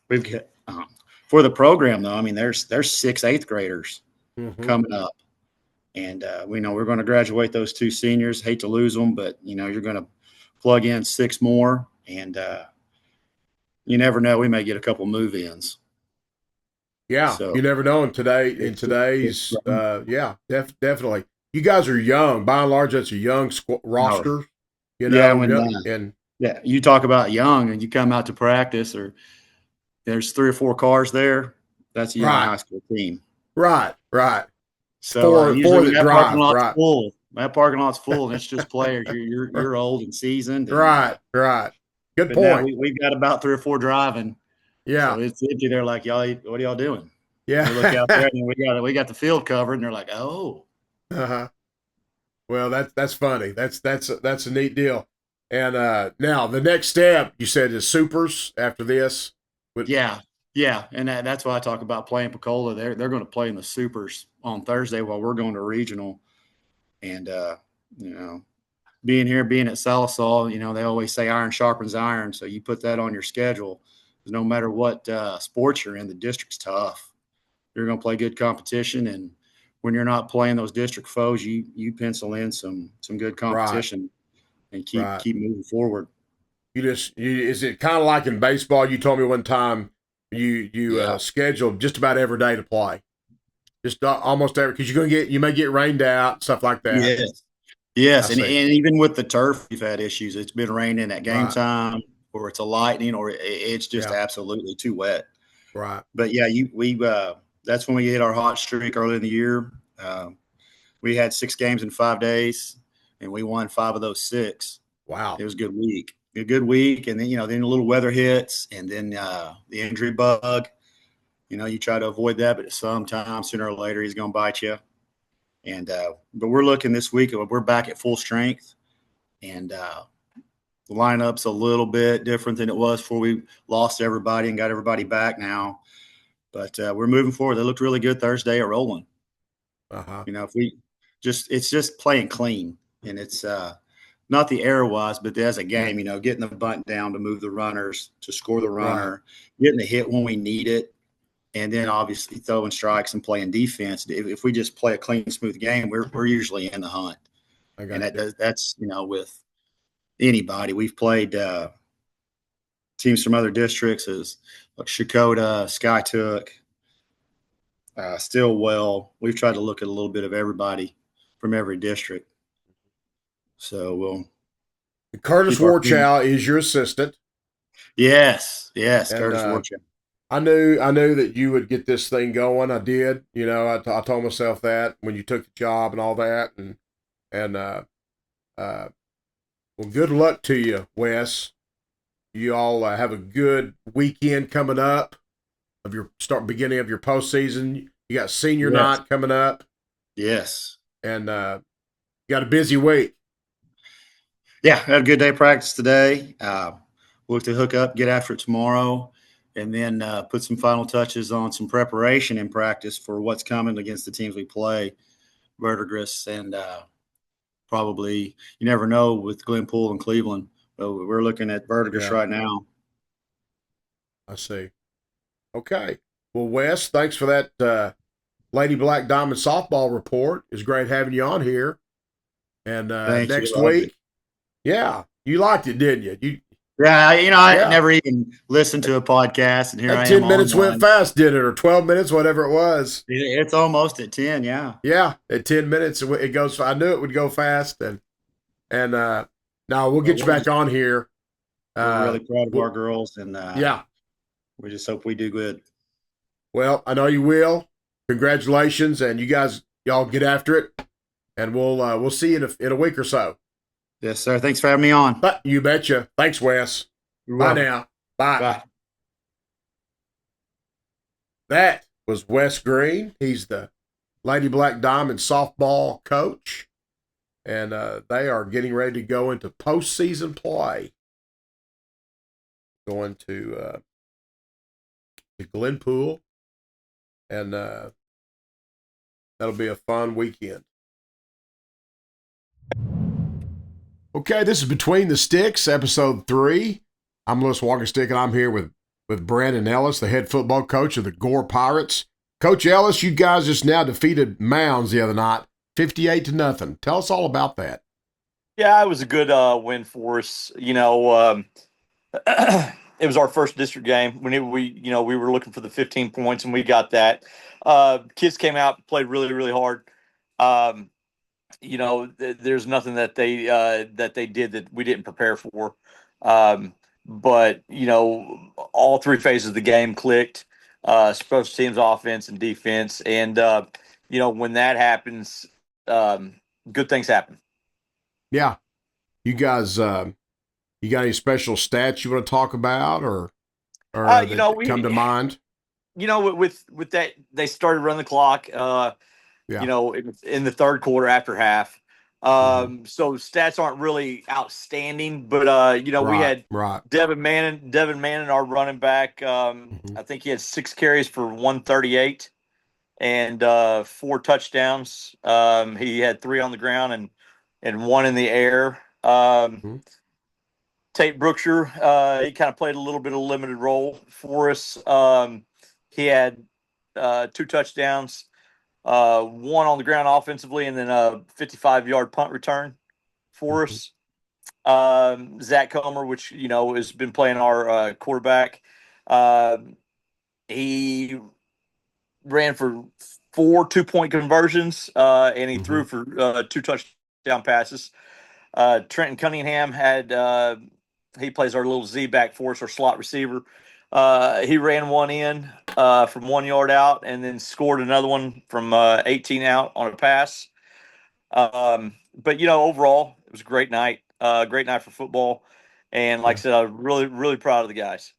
[SPEAKER 5] We've got for the program, though. I mean, there's 6 8th graders coming up, and we know we're going to graduate those 2 seniors. Hate to lose them, but you're going to plug in 6 more, and you never know. We may get a couple move-ins.
[SPEAKER 1] Yeah, so, you never know in today's definitely. You guys are young. By and large, that's a young roster.
[SPEAKER 5] Yeah, you talk about young, and you come out to practice, or there's 3 or 4 cars there. That's a young high school team.
[SPEAKER 1] Right.
[SPEAKER 5] So usually that parking lot's full. That parking lot's full, and it's just players. You're old and seasoned. And,
[SPEAKER 1] right. Good point.
[SPEAKER 5] We've got about 3 or 4 driving.
[SPEAKER 1] Yeah,
[SPEAKER 5] so it's empty. They're like, y'all, what are y'all doing?
[SPEAKER 1] Yeah,
[SPEAKER 5] we look out there and we got the field covered, and they're like, oh.
[SPEAKER 1] Well, that's funny. That's a neat deal. And now the next step you said is supers after this.
[SPEAKER 5] Yeah, and that's why I talk about playing Pecola. They're going to play in the supers on Thursday while we're going to regional, and being at Salisal, they always say iron sharpens iron. So you put that on your schedule. No matter what sports you're in, the district's tough. You're going to play good competition, and when you're not playing those district foes, you pencil in some good competition and keep moving forward.
[SPEAKER 1] Is it kind of like in baseball? You told me one time you scheduled just about every day to play. Just almost every, because you may get rained out, stuff like that.
[SPEAKER 5] Yes. Yes,
[SPEAKER 1] I
[SPEAKER 5] and
[SPEAKER 1] see.
[SPEAKER 5] even with the turf, we've had issues. It's been raining at game
[SPEAKER 1] Right.
[SPEAKER 5] time, or it's a lightning, or it's just
[SPEAKER 1] Yeah.
[SPEAKER 5] absolutely too wet.
[SPEAKER 1] Right.
[SPEAKER 5] But yeah, that's when we hit our hot streak early in the year. We had 6 games in 5 days, and we won 5 of those 6.
[SPEAKER 1] Wow.
[SPEAKER 5] It was a good week. A good week, and then then a little weather hits, and then the injury bug. You try to avoid that, but sometime sooner or later he's going to bite you. And but we're looking this week. We're back at full strength, and the lineup's a little bit different than it was before we lost everybody and got everybody back now. But we're moving forward. They looked really good Thursday at rolling.
[SPEAKER 1] Uh-huh.
[SPEAKER 5] If it's just playing clean, and it's not the error wise, but as a game, getting the bunt down to move the runners, to score the runner, getting the hit when we need it. And then obviously throwing strikes and playing defense. If we just play a clean, smooth game, we're usually in the hunt. And that's with anybody. We've played teams from other districts as like Shakota, Skytook, Stillwell. We've tried to look at a little bit of everybody from every district. So
[SPEAKER 1] Curtis Warchow is your assistant.
[SPEAKER 5] Yes,
[SPEAKER 1] and,
[SPEAKER 5] Curtis Warchow.
[SPEAKER 1] I knew that you would get this thing going. I did. I told myself that when you took the job and all that, and well, good luck to you, Wes. You all have a good weekend coming up of your beginning of your postseason. You got senior night coming up.
[SPEAKER 5] Yes,
[SPEAKER 1] and you got a busy week.
[SPEAKER 5] Yeah, had a good day of practice today. Look to hook up, get after it tomorrow, and then put some final touches on some preparation in practice for what's coming against the teams we play, Verdigris, and probably, you never know with Glenpool and Cleveland. But we're looking at Verdigris right now.
[SPEAKER 1] I see. Okay. Well, Wes, thanks for that Lady Black Diamond softball report. It's great having you on here. And next week, you liked it, didn't you?
[SPEAKER 5] I never even listened to a podcast, and here I am.
[SPEAKER 1] 10 minutes went fast, did it? Or 12 minutes, whatever it was.
[SPEAKER 5] It's almost at 10, yeah.
[SPEAKER 1] Yeah, at 10 minutes, it goes. I knew it would go fast. And now we'll get you back on here.
[SPEAKER 5] We're really proud of our girls, and we just hope we do good.
[SPEAKER 1] Well, I know you will. Congratulations, and y'all get after it, and we'll see you in a week or so.
[SPEAKER 5] Yes, sir. Thanks for having me on.
[SPEAKER 1] But you betcha. Thanks, Wes. Bye now. Bye.
[SPEAKER 5] Bye.
[SPEAKER 1] That was Wes Green. He's the Lady Black Diamond softball coach, and they are getting ready to go into postseason play. Going to Glenpool, and that'll be a fun weekend. Okay, this is Between the Sticks, episode 3. I'm Lewis Walking Stick, and I'm here with Brandon Ellis, the head football coach of the Gore Pirates. Coach Ellis, you guys just now defeated Mounds the other night, 58-0. Tell us all about that.
[SPEAKER 6] Yeah, it was a good win for us. It was our first district game. We were looking for the 15 points, and we got that. Kids came out, played really, really hard. There's nothing that they did that we didn't prepare for. But all 3 phases of the game clicked, special teams, offense, and defense. And, when that happens, good things happen.
[SPEAKER 1] Yeah. You guys, you got any special stats you want to talk about or come to mind?
[SPEAKER 6] With that, they started running the clock, in the third quarter after half. So stats aren't really outstanding, but we had Devin Manning, our running back. I think he had 6 carries for 138 and 4 touchdowns. He had 3 on the ground and 1 in the air. Tate Brookshire, he kind of played a little bit of a limited role for us. He had 2 touchdowns. 1 on the ground offensively, and then a 55-yard punt return for us. Zach Comer, which has been playing our quarterback, he ran for 4 2-point conversions, and he threw for 2 touchdown passes. Trenton Cunningham had he plays our little Z back for us, our slot receiver. He ran one in from 1 yard out, and then scored another one from 18 out on a pass. But overall, it was a great night. Great night for football, and like I said, I'm really, really proud of the guys.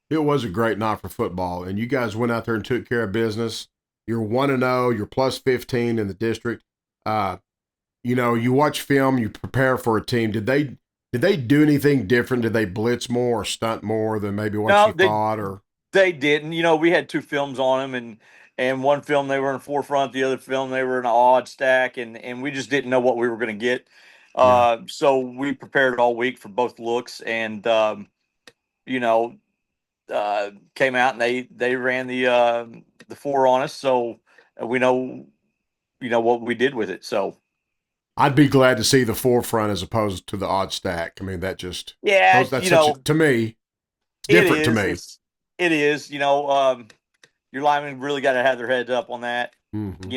[SPEAKER 1] It was a great night for football, and you guys went out there and took care of business. You're 1-0. You're plus 15 in the district. You watch film. You prepare for a team. Did they do anything different? Did they blitz more or stunt more than maybe what you thought? Or
[SPEAKER 6] they didn't. We had 2 films on them, and one film they were in forefront, the other film they were in an odd stack, and we just didn't know what we were going to get. So we prepared all week for both looks, and came out and they ran the 4 on us, so we know what we did with it. So
[SPEAKER 1] I'd be glad to see the forefront as opposed to the odd stack. I mean, that just that's to me, it's different to me.
[SPEAKER 6] It is. Your linemen really got to have their heads up on that.
[SPEAKER 1] Mm-hmm.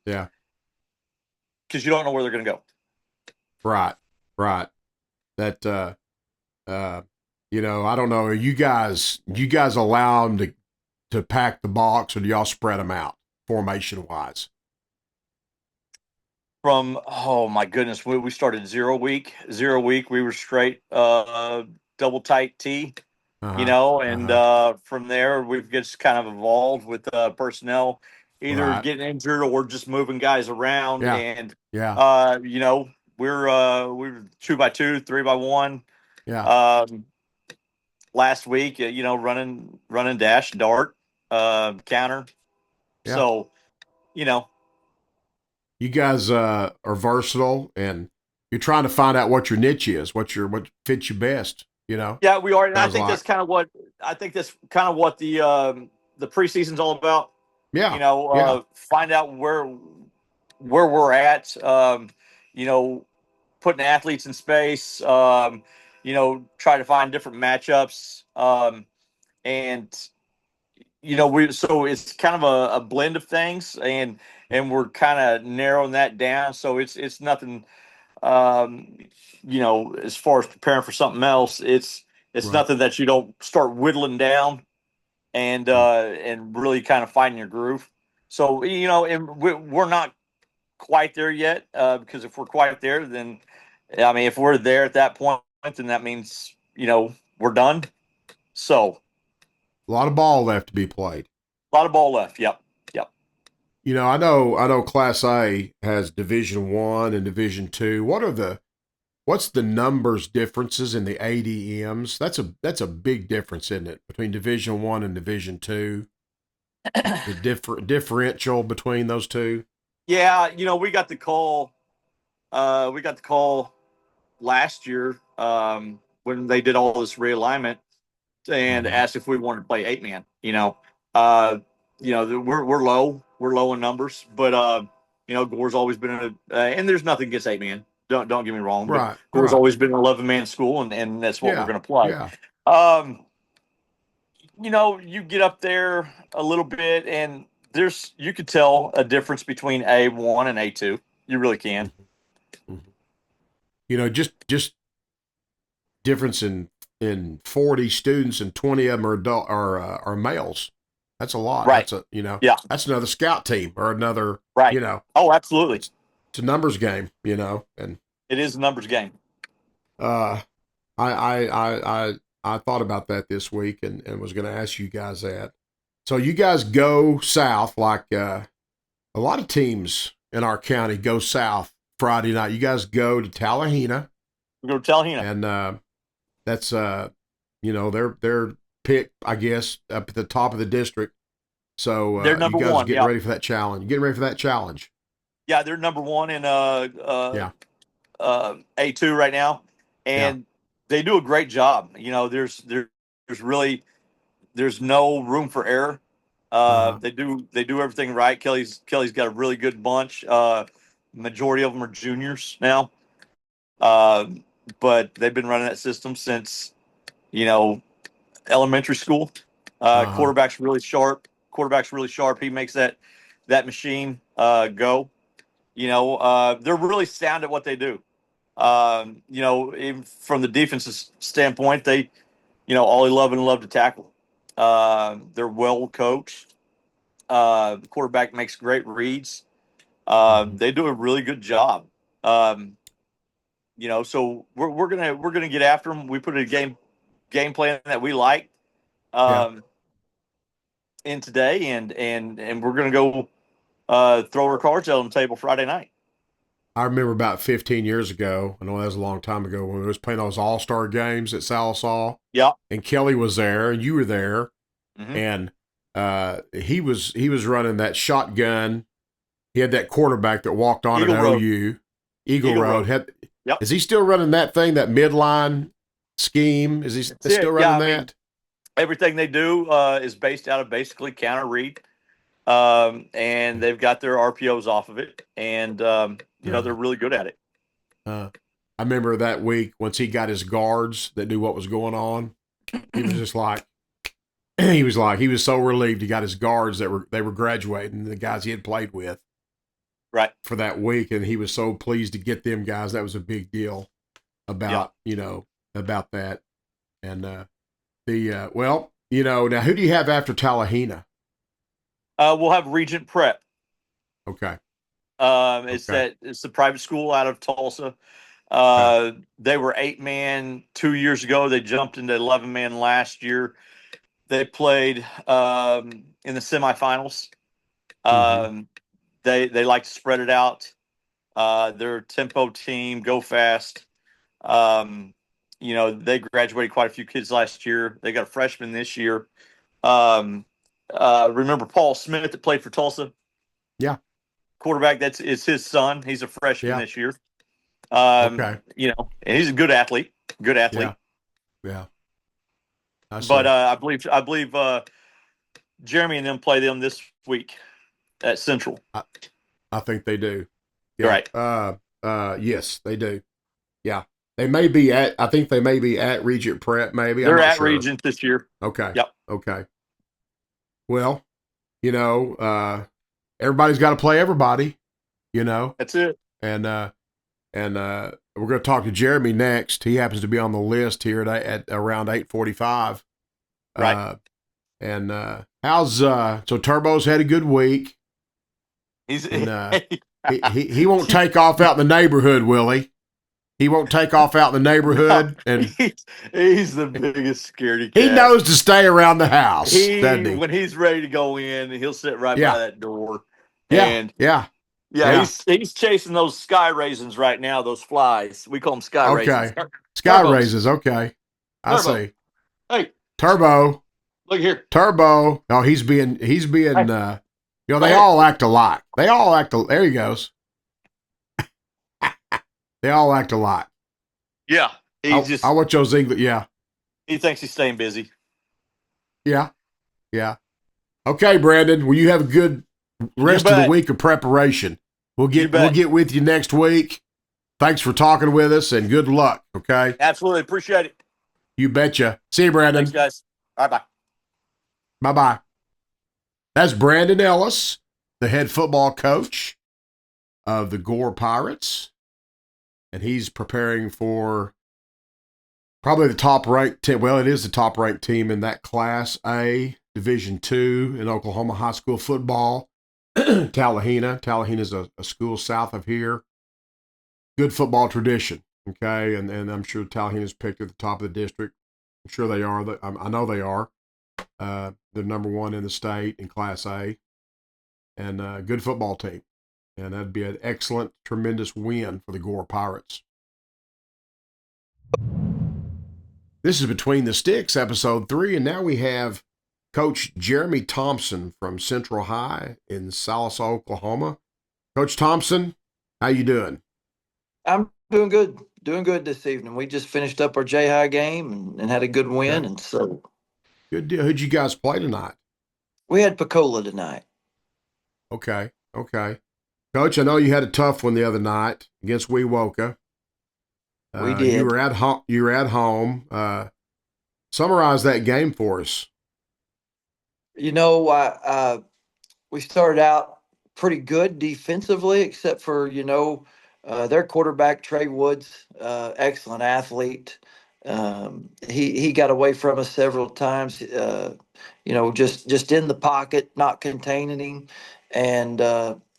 [SPEAKER 6] Yeah, because you don't know where they're going to go.
[SPEAKER 1] Right. That I don't know. Are you guys allow them to pack the box, or do y'all spread them out formation wise?
[SPEAKER 6] Oh my goodness, we started 0 week. 0 week, we were straight double tight T, and from there we've just kind of evolved with personnel either getting injured or just moving guys around. And we're 2 by 2, 3 by 1. Last week, running dash, dart, counter.
[SPEAKER 1] Yeah.
[SPEAKER 6] So,
[SPEAKER 1] you guys are versatile, and you're trying to find out what your niche is, what fits you best.
[SPEAKER 6] Yeah, we are, and I think that's kind of what the preseason's all about.
[SPEAKER 1] Yeah.
[SPEAKER 6] Find out where we're at. Putting athletes in space. Try to find different matchups. So it's kind of a blend of things, and we're kind of narrowing that down. So it's nothing, as far as preparing for something else, it's nothing that you don't start whittling down and really kind of finding your groove. So, and we're not quite there yet, because if we're quite there, then, if we're there at that point, then that means, we're done. So
[SPEAKER 1] a lot of ball left to be played.
[SPEAKER 6] A lot of ball left. Yep.
[SPEAKER 1] I know Class A has Division I and Division II. What's the numbers differences in the ADMs? That's a big difference, isn't it, between Division I and Division II? The differential between those two.
[SPEAKER 6] Yeah, we got the call. Last year when they did all this realignment and asked if we wanted to play 8-man. We're low in numbers, but Gore's always been and there's nothing against 8-man. Don't get me wrong. But Gore's always been an 11-man school, and that's what we're going to play.
[SPEAKER 1] Yeah.
[SPEAKER 6] You get up there a little bit, and you could tell a difference between A1 and A2. You really can.
[SPEAKER 1] Just difference in 40 students, and 20 of them are males. That's a lot.
[SPEAKER 6] Right.
[SPEAKER 1] That's another scout team or another,
[SPEAKER 6] right. Oh, absolutely.
[SPEAKER 1] It's a numbers game, and
[SPEAKER 6] it is a numbers game.
[SPEAKER 1] I thought about that this week and was going to ask you guys that. So you guys go south, like a lot of teams in our county go south Friday night. You guys go to Tallahena.
[SPEAKER 6] We go to Tallahena.
[SPEAKER 1] And that's their pick, I guess, up at the top of the district. So
[SPEAKER 6] they're number
[SPEAKER 1] you guys
[SPEAKER 6] one.
[SPEAKER 1] are getting ready for that challenge. Getting ready for that challenge.
[SPEAKER 6] Yeah, they're number 1 in A2 right now, and they do a great job. There's no room for error. They do everything right. Kelly's got a really good bunch. Majority of them are juniors now, but they've been running that system since elementary school. Quarterback's really sharp. He makes that that machine go. They're really sound at what they do. Even from the defense's standpoint, they, all 11 love to tackle. They're well coached. The quarterback makes great reads. They do a really good job. So we're gonna get after them. We put a game plan that we like in today, and we're gonna go throw our cards out on the table Friday night.
[SPEAKER 1] I remember about 15 years ago, I know that was a long time ago, when we was playing those all-star games at Salisaw.
[SPEAKER 6] Yeah.
[SPEAKER 1] And Kelly was there, and you were there, and he was running that shotgun. He had that quarterback that walked on
[SPEAKER 6] Eagle
[SPEAKER 1] at
[SPEAKER 6] Road.
[SPEAKER 1] OU. Eagle Road. Is he still running that thing, that midline scheme? Is he still running that?
[SPEAKER 6] Everything they do is based out of basically counter read. And they've got their RPOs off of it, and they're really good at it.
[SPEAKER 1] I remember that week once he got his guards that knew what was going on. He was just like, he was so relieved he got his guards that were graduating, the guys he had played with,
[SPEAKER 6] right,
[SPEAKER 1] for that week, and he was so pleased to get them guys. That was a big deal about about that, and now who do you have after Tallahena?
[SPEAKER 6] We'll have Regent Prep.
[SPEAKER 1] Okay.
[SPEAKER 6] It's the private school out of Tulsa. They were 8-man 2 years ago. They jumped into 11-man last year. They played in the semifinals. They like to spread it out. They're a tempo team, go fast. They graduated quite a few kids last year. They got a freshman this year. Remember Paul Smith that played for Tulsa?
[SPEAKER 1] Yeah.
[SPEAKER 6] Quarterback, it's his son. He's a freshman this year.
[SPEAKER 1] Okay.
[SPEAKER 6] And he's a good athlete. Good athlete.
[SPEAKER 1] Yeah.
[SPEAKER 6] But I believe Jeremy and them play them this week at Central.
[SPEAKER 1] I think they do. Yeah.
[SPEAKER 6] Right.
[SPEAKER 1] Yes, they do. Yeah. I think they may be at Regent Prep, maybe.
[SPEAKER 6] They're at Regent this year.
[SPEAKER 1] Okay.
[SPEAKER 6] Yep.
[SPEAKER 1] Okay. Well, everybody's got to play everybody,
[SPEAKER 6] That's it.
[SPEAKER 1] And we're going to talk to Jeremy next. He happens to be on the list here at around 8:45.
[SPEAKER 6] Right.
[SPEAKER 1] How's so Turbo's had a good week. He won't take off out in the neighborhood, will he? He won't take off out in the neighborhood, and
[SPEAKER 6] he's the biggest scaredy cat.
[SPEAKER 1] He knows to stay around the house, doesn't he?
[SPEAKER 6] When he's ready to go in, he'll sit right by that door.
[SPEAKER 1] Yeah.
[SPEAKER 6] He's chasing those sky raisins right now. Those flies, we call them sky raisins.
[SPEAKER 1] Sky raisins. Okay, I see.
[SPEAKER 6] Hey,
[SPEAKER 1] Turbo.
[SPEAKER 6] Look here,
[SPEAKER 1] Turbo. No, he's being. Hey. They all act alike. There he goes. They all act alike.
[SPEAKER 6] Yeah.
[SPEAKER 1] I want Joe's English. Yeah.
[SPEAKER 6] He thinks he's staying busy.
[SPEAKER 1] Yeah. Yeah. Okay, Brandon. Well, you have a good rest of the week of preparation. We'll get with you next week. Thanks for talking with us, and good luck. Okay.
[SPEAKER 6] Absolutely. Appreciate it.
[SPEAKER 1] You betcha. See you, Brandon.
[SPEAKER 6] Thanks, guys. Bye-bye.
[SPEAKER 1] Bye-bye. That's Brandon Ellis, the head football coach of the Gore Pirates. And he's preparing for probably the top-ranked team. Well, it is the top-ranked team in that Class A, Division II in Oklahoma high school football. Tallahena. Tallahena is a school south of here. Good football tradition, okay? And I'm sure Tallahena's picked at the top of the district. I'm sure they are. I know they are. They're number one in the state in Class A. And a good football team. And that'd be an excellent, tremendous win for the Gore Pirates. This is Between the Sticks, episode 3, and now we have Coach Jeremy Thompson from Central High in Salisaw, Oklahoma. Coach Thompson, how you doing?
[SPEAKER 7] I'm doing good. Doing good this evening. We just finished up our J-High game and had a good win, and so
[SPEAKER 1] good deal. Who'd you guys play tonight?
[SPEAKER 7] We had Pecola tonight.
[SPEAKER 1] Okay. Coach, I know you had a tough one the other night against Wewoka.
[SPEAKER 7] We did.
[SPEAKER 1] You were at home. Summarize that game for us.
[SPEAKER 7] We started out pretty good defensively, except for, their quarterback, Trey Woods, excellent athlete. He got away from us several times, just in the pocket, not containing him. And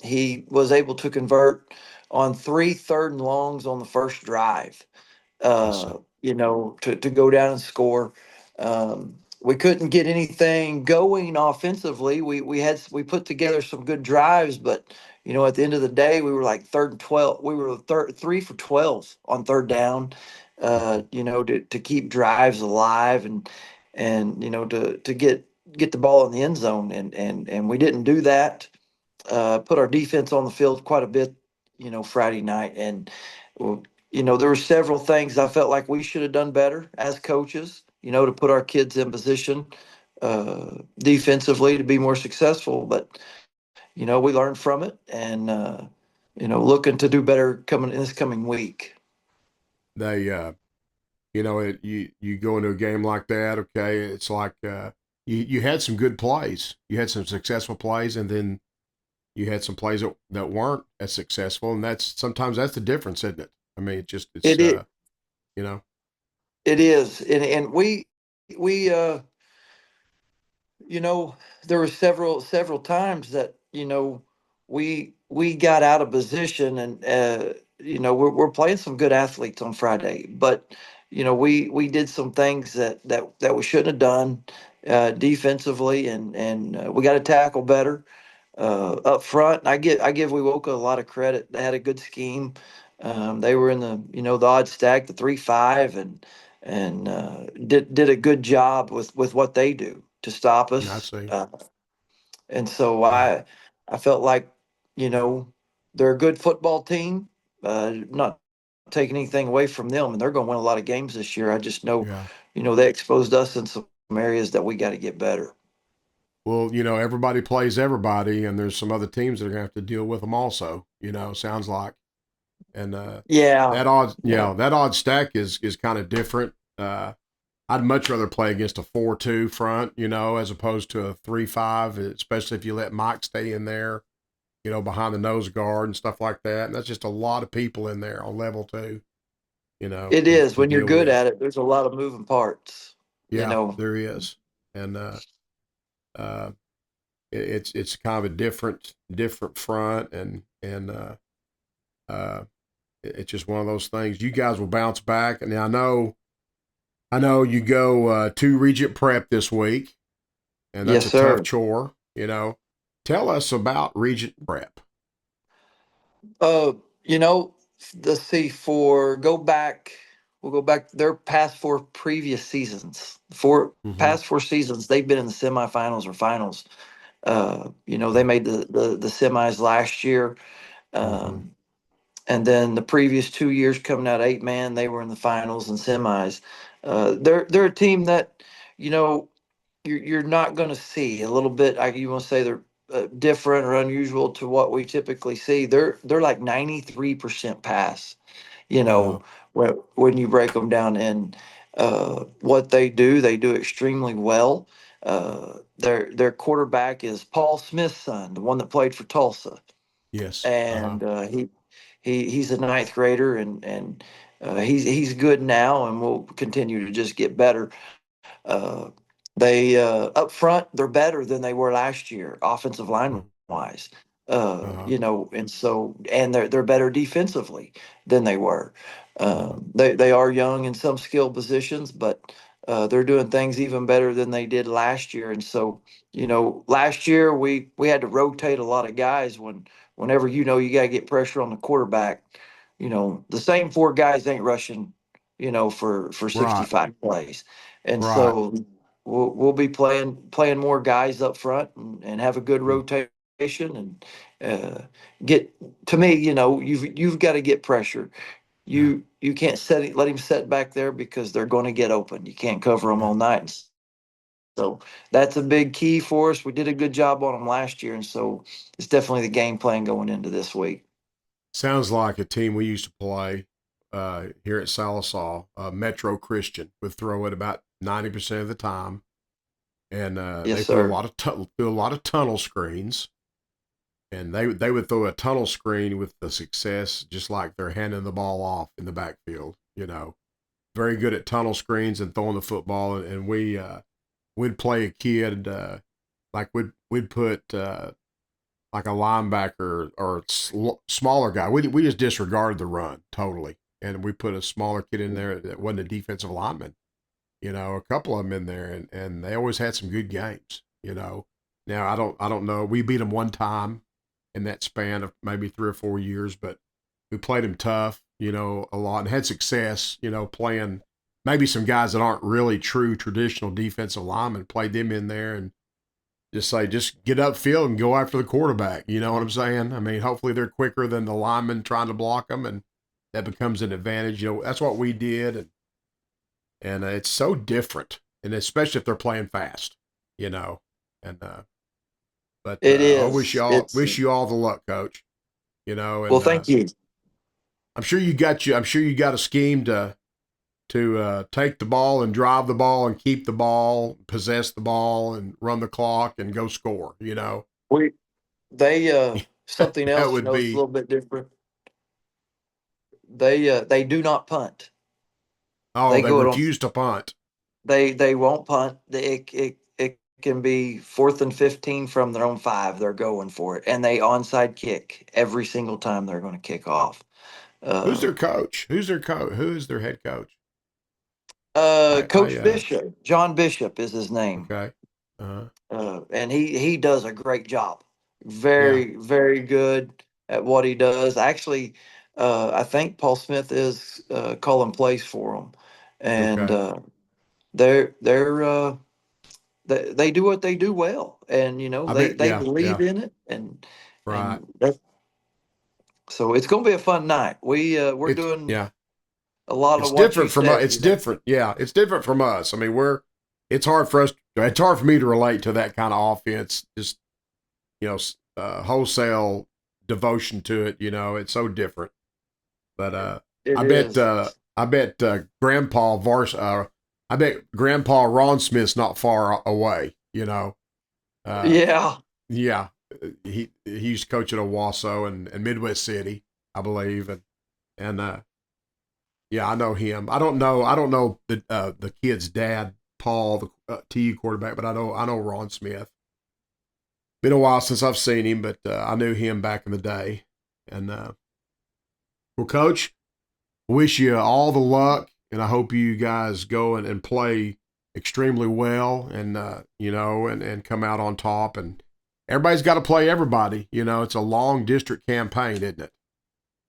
[SPEAKER 7] he was able to convert on 3 third and longs on the first drive, to go down and score. We couldn't get anything going offensively. We put together some good drives, but at the end of the day, we were like 3rd and 12. We were 3 for 12 on 3rd down. To keep drives alive and to get the ball in the end zone, and we didn't do that. Put our defense on the field quite a bit, Friday night, and well, there were several things I felt like we should have done better as coaches, to put our kids in position defensively to be more successful. But we learned from it, and looking to do better coming in this coming week.
[SPEAKER 1] They, you go into a game like that, okay, it's like you had some good plays. You had some successful plays, and then you had some plays that weren't as successful, and sometimes that's the difference, isn't it? I mean, it is.
[SPEAKER 7] It is, and we there were several times that we got out of position, and we're playing some good athletes on Friday, but we did some things that we shouldn't have done defensively, and we got to tackle better up front. I give Wewoka a lot of credit. They had a good scheme. They were in the odd stack, the 3-5, and did a good job with what they do to stop
[SPEAKER 1] I
[SPEAKER 7] us.
[SPEAKER 1] see.
[SPEAKER 7] And so I felt like they're a good football team. Not taking anything away from them, and they're going to win a lot of games this year. I just know, they exposed us in some areas that we got to get better.
[SPEAKER 1] Well, everybody plays everybody, and there's some other teams that are going to have to deal with them also. Sounds like, and that odd stack is kind of different. I'd much rather play against a 4-2 front, as opposed to a 3-5, especially if you let Mike stay in there, behind the nose guard and stuff like that. And that's just a lot of people in there on level 2.
[SPEAKER 7] It is when you're good at it. There's a lot of moving parts.
[SPEAKER 1] Yeah, there is, and it's kind of a different front, and it's just one of those things. You guys will bounce back, and I know you go to Regent Prep this week, and that's
[SPEAKER 7] yes,
[SPEAKER 1] a
[SPEAKER 7] sir.
[SPEAKER 1] tough chore. Tell us about Regent Prep.
[SPEAKER 7] Let's see. We'll go back their past 4 previous seasons. Past 4 seasons, they've been in the semifinals or finals. They made the semis last year. And then the previous 2 years coming out 8-man, they were in the finals and semis. They're a team that, you're not going to see a little bit. You want to say they're different or unusual to what we typically see. They're like 93% pass. When you break them down, and what they do extremely well. Their quarterback is Paul Smith's son, the one that played for Tulsa.
[SPEAKER 1] Yes,
[SPEAKER 7] And he's a 9th grader, and he's good now, and will continue to just get better. They up front, they're better than they were last year, offensive line wise. And they're better defensively than they were. They are young in some skill positions, but they're doing things even better than they did last year. And so, last year we had to rotate a lot of guys whenever you got to get pressure on the quarterback. The same 4 guys ain't rushing, for 65 plays. And so we'll be playing more guys up front, and have a good rotation, and get to me. You've got to get pressure. You can't let him set back there, because they're going to get open. You can't cover them all night. So that's a big key for us. We did a good job on them last year, and so it's definitely the game plan going into this week.
[SPEAKER 1] Sounds like a team we used to play here at Sallisaw. Metro Christian would throw it about 90% of the time, and
[SPEAKER 7] Yes,
[SPEAKER 1] they
[SPEAKER 7] sir.
[SPEAKER 1] threw a lot of tunnel screens, and they would throw a tunnel screen with the success, just like they're handing the ball off in the backfield. Very good at tunnel screens and throwing the football. And we'd play a kid like we'd put like a linebacker or smaller guy. We just disregarded the run totally, and we put a smaller kid in there that wasn't a defensive lineman. A couple of them in there, and they always had some good games. Now I don't know. We beat them one time in that span of maybe 3 or 4 years, but we played them tough, a lot, and had success, playing maybe some guys that aren't really true traditional defensive linemen, played them in there and just get upfield and go after the quarterback. You know what I'm saying? I mean, hopefully they're quicker than the linemen trying to block them, and that becomes an advantage. That's what we did, and it's so different, and especially if they're playing fast, and but
[SPEAKER 7] It is.
[SPEAKER 1] I wish you all the luck, Coach. And,
[SPEAKER 7] well, thank you.
[SPEAKER 1] I'm sure you got a scheme to take the ball and drive the ball and keep the ball, possess the ball and run the clock and go score.
[SPEAKER 7] Something else
[SPEAKER 1] would
[SPEAKER 7] a little bit different. They do not punt.
[SPEAKER 1] Oh, they refuse to punt.
[SPEAKER 7] They won't punt. It can be 4th and 15 from their own 5. They're going for it, and they onside kick every single time they're going to kick off.
[SPEAKER 1] Who's their coach? Who is their head coach?
[SPEAKER 7] Coach Bishop. John Bishop is his name.
[SPEAKER 1] Okay.
[SPEAKER 7] And he does a great job. Very, very good at what he does. Actually, I think Paul Smith is calling plays for him, and they do what they do well, and they believe in it, and
[SPEAKER 1] right.
[SPEAKER 7] And so it's going to be a fun night. We're doing a lot of.
[SPEAKER 1] It's different from us. It's different. Yeah, it's different from us. I mean, it's hard for us. It's hard for me to relate to that kind of offense. Just wholesale devotion to it. It's so different. But I bet Grandpa Ron Smith's not far away.
[SPEAKER 7] Yeah.
[SPEAKER 1] He used to coach at Owasso and Midwest City, I believe, and I know him. I don't know the kid's dad, Paul, the TU quarterback, but I know Ron Smith. Been a while since I've seen him, but I knew him back in the day. And well, Coach, wish you all the luck, and I hope you guys go and play extremely well, and and come out on top. And everybody's got to play everybody. It's a long district campaign, isn't it?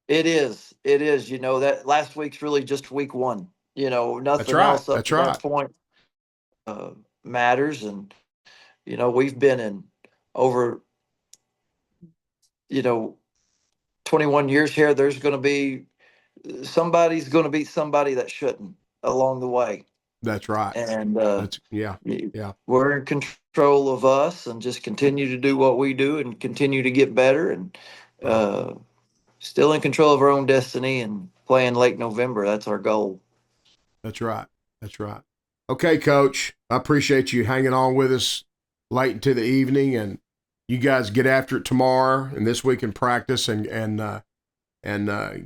[SPEAKER 7] It is. That last week's really just week 1. Nothing else up to that point matters. And we've been in over 21 years here. There's going to be somebody's going to beat somebody that shouldn't along the way.
[SPEAKER 1] That's right.
[SPEAKER 7] And
[SPEAKER 1] we're
[SPEAKER 7] in control of us, and just continue to do what we do and continue to get better, and still in control of our own destiny and playing late November. That's our goal.
[SPEAKER 1] That's right. Okay, Coach, I appreciate you hanging on with us late into the evening, and you guys get after it tomorrow and this week in practice, and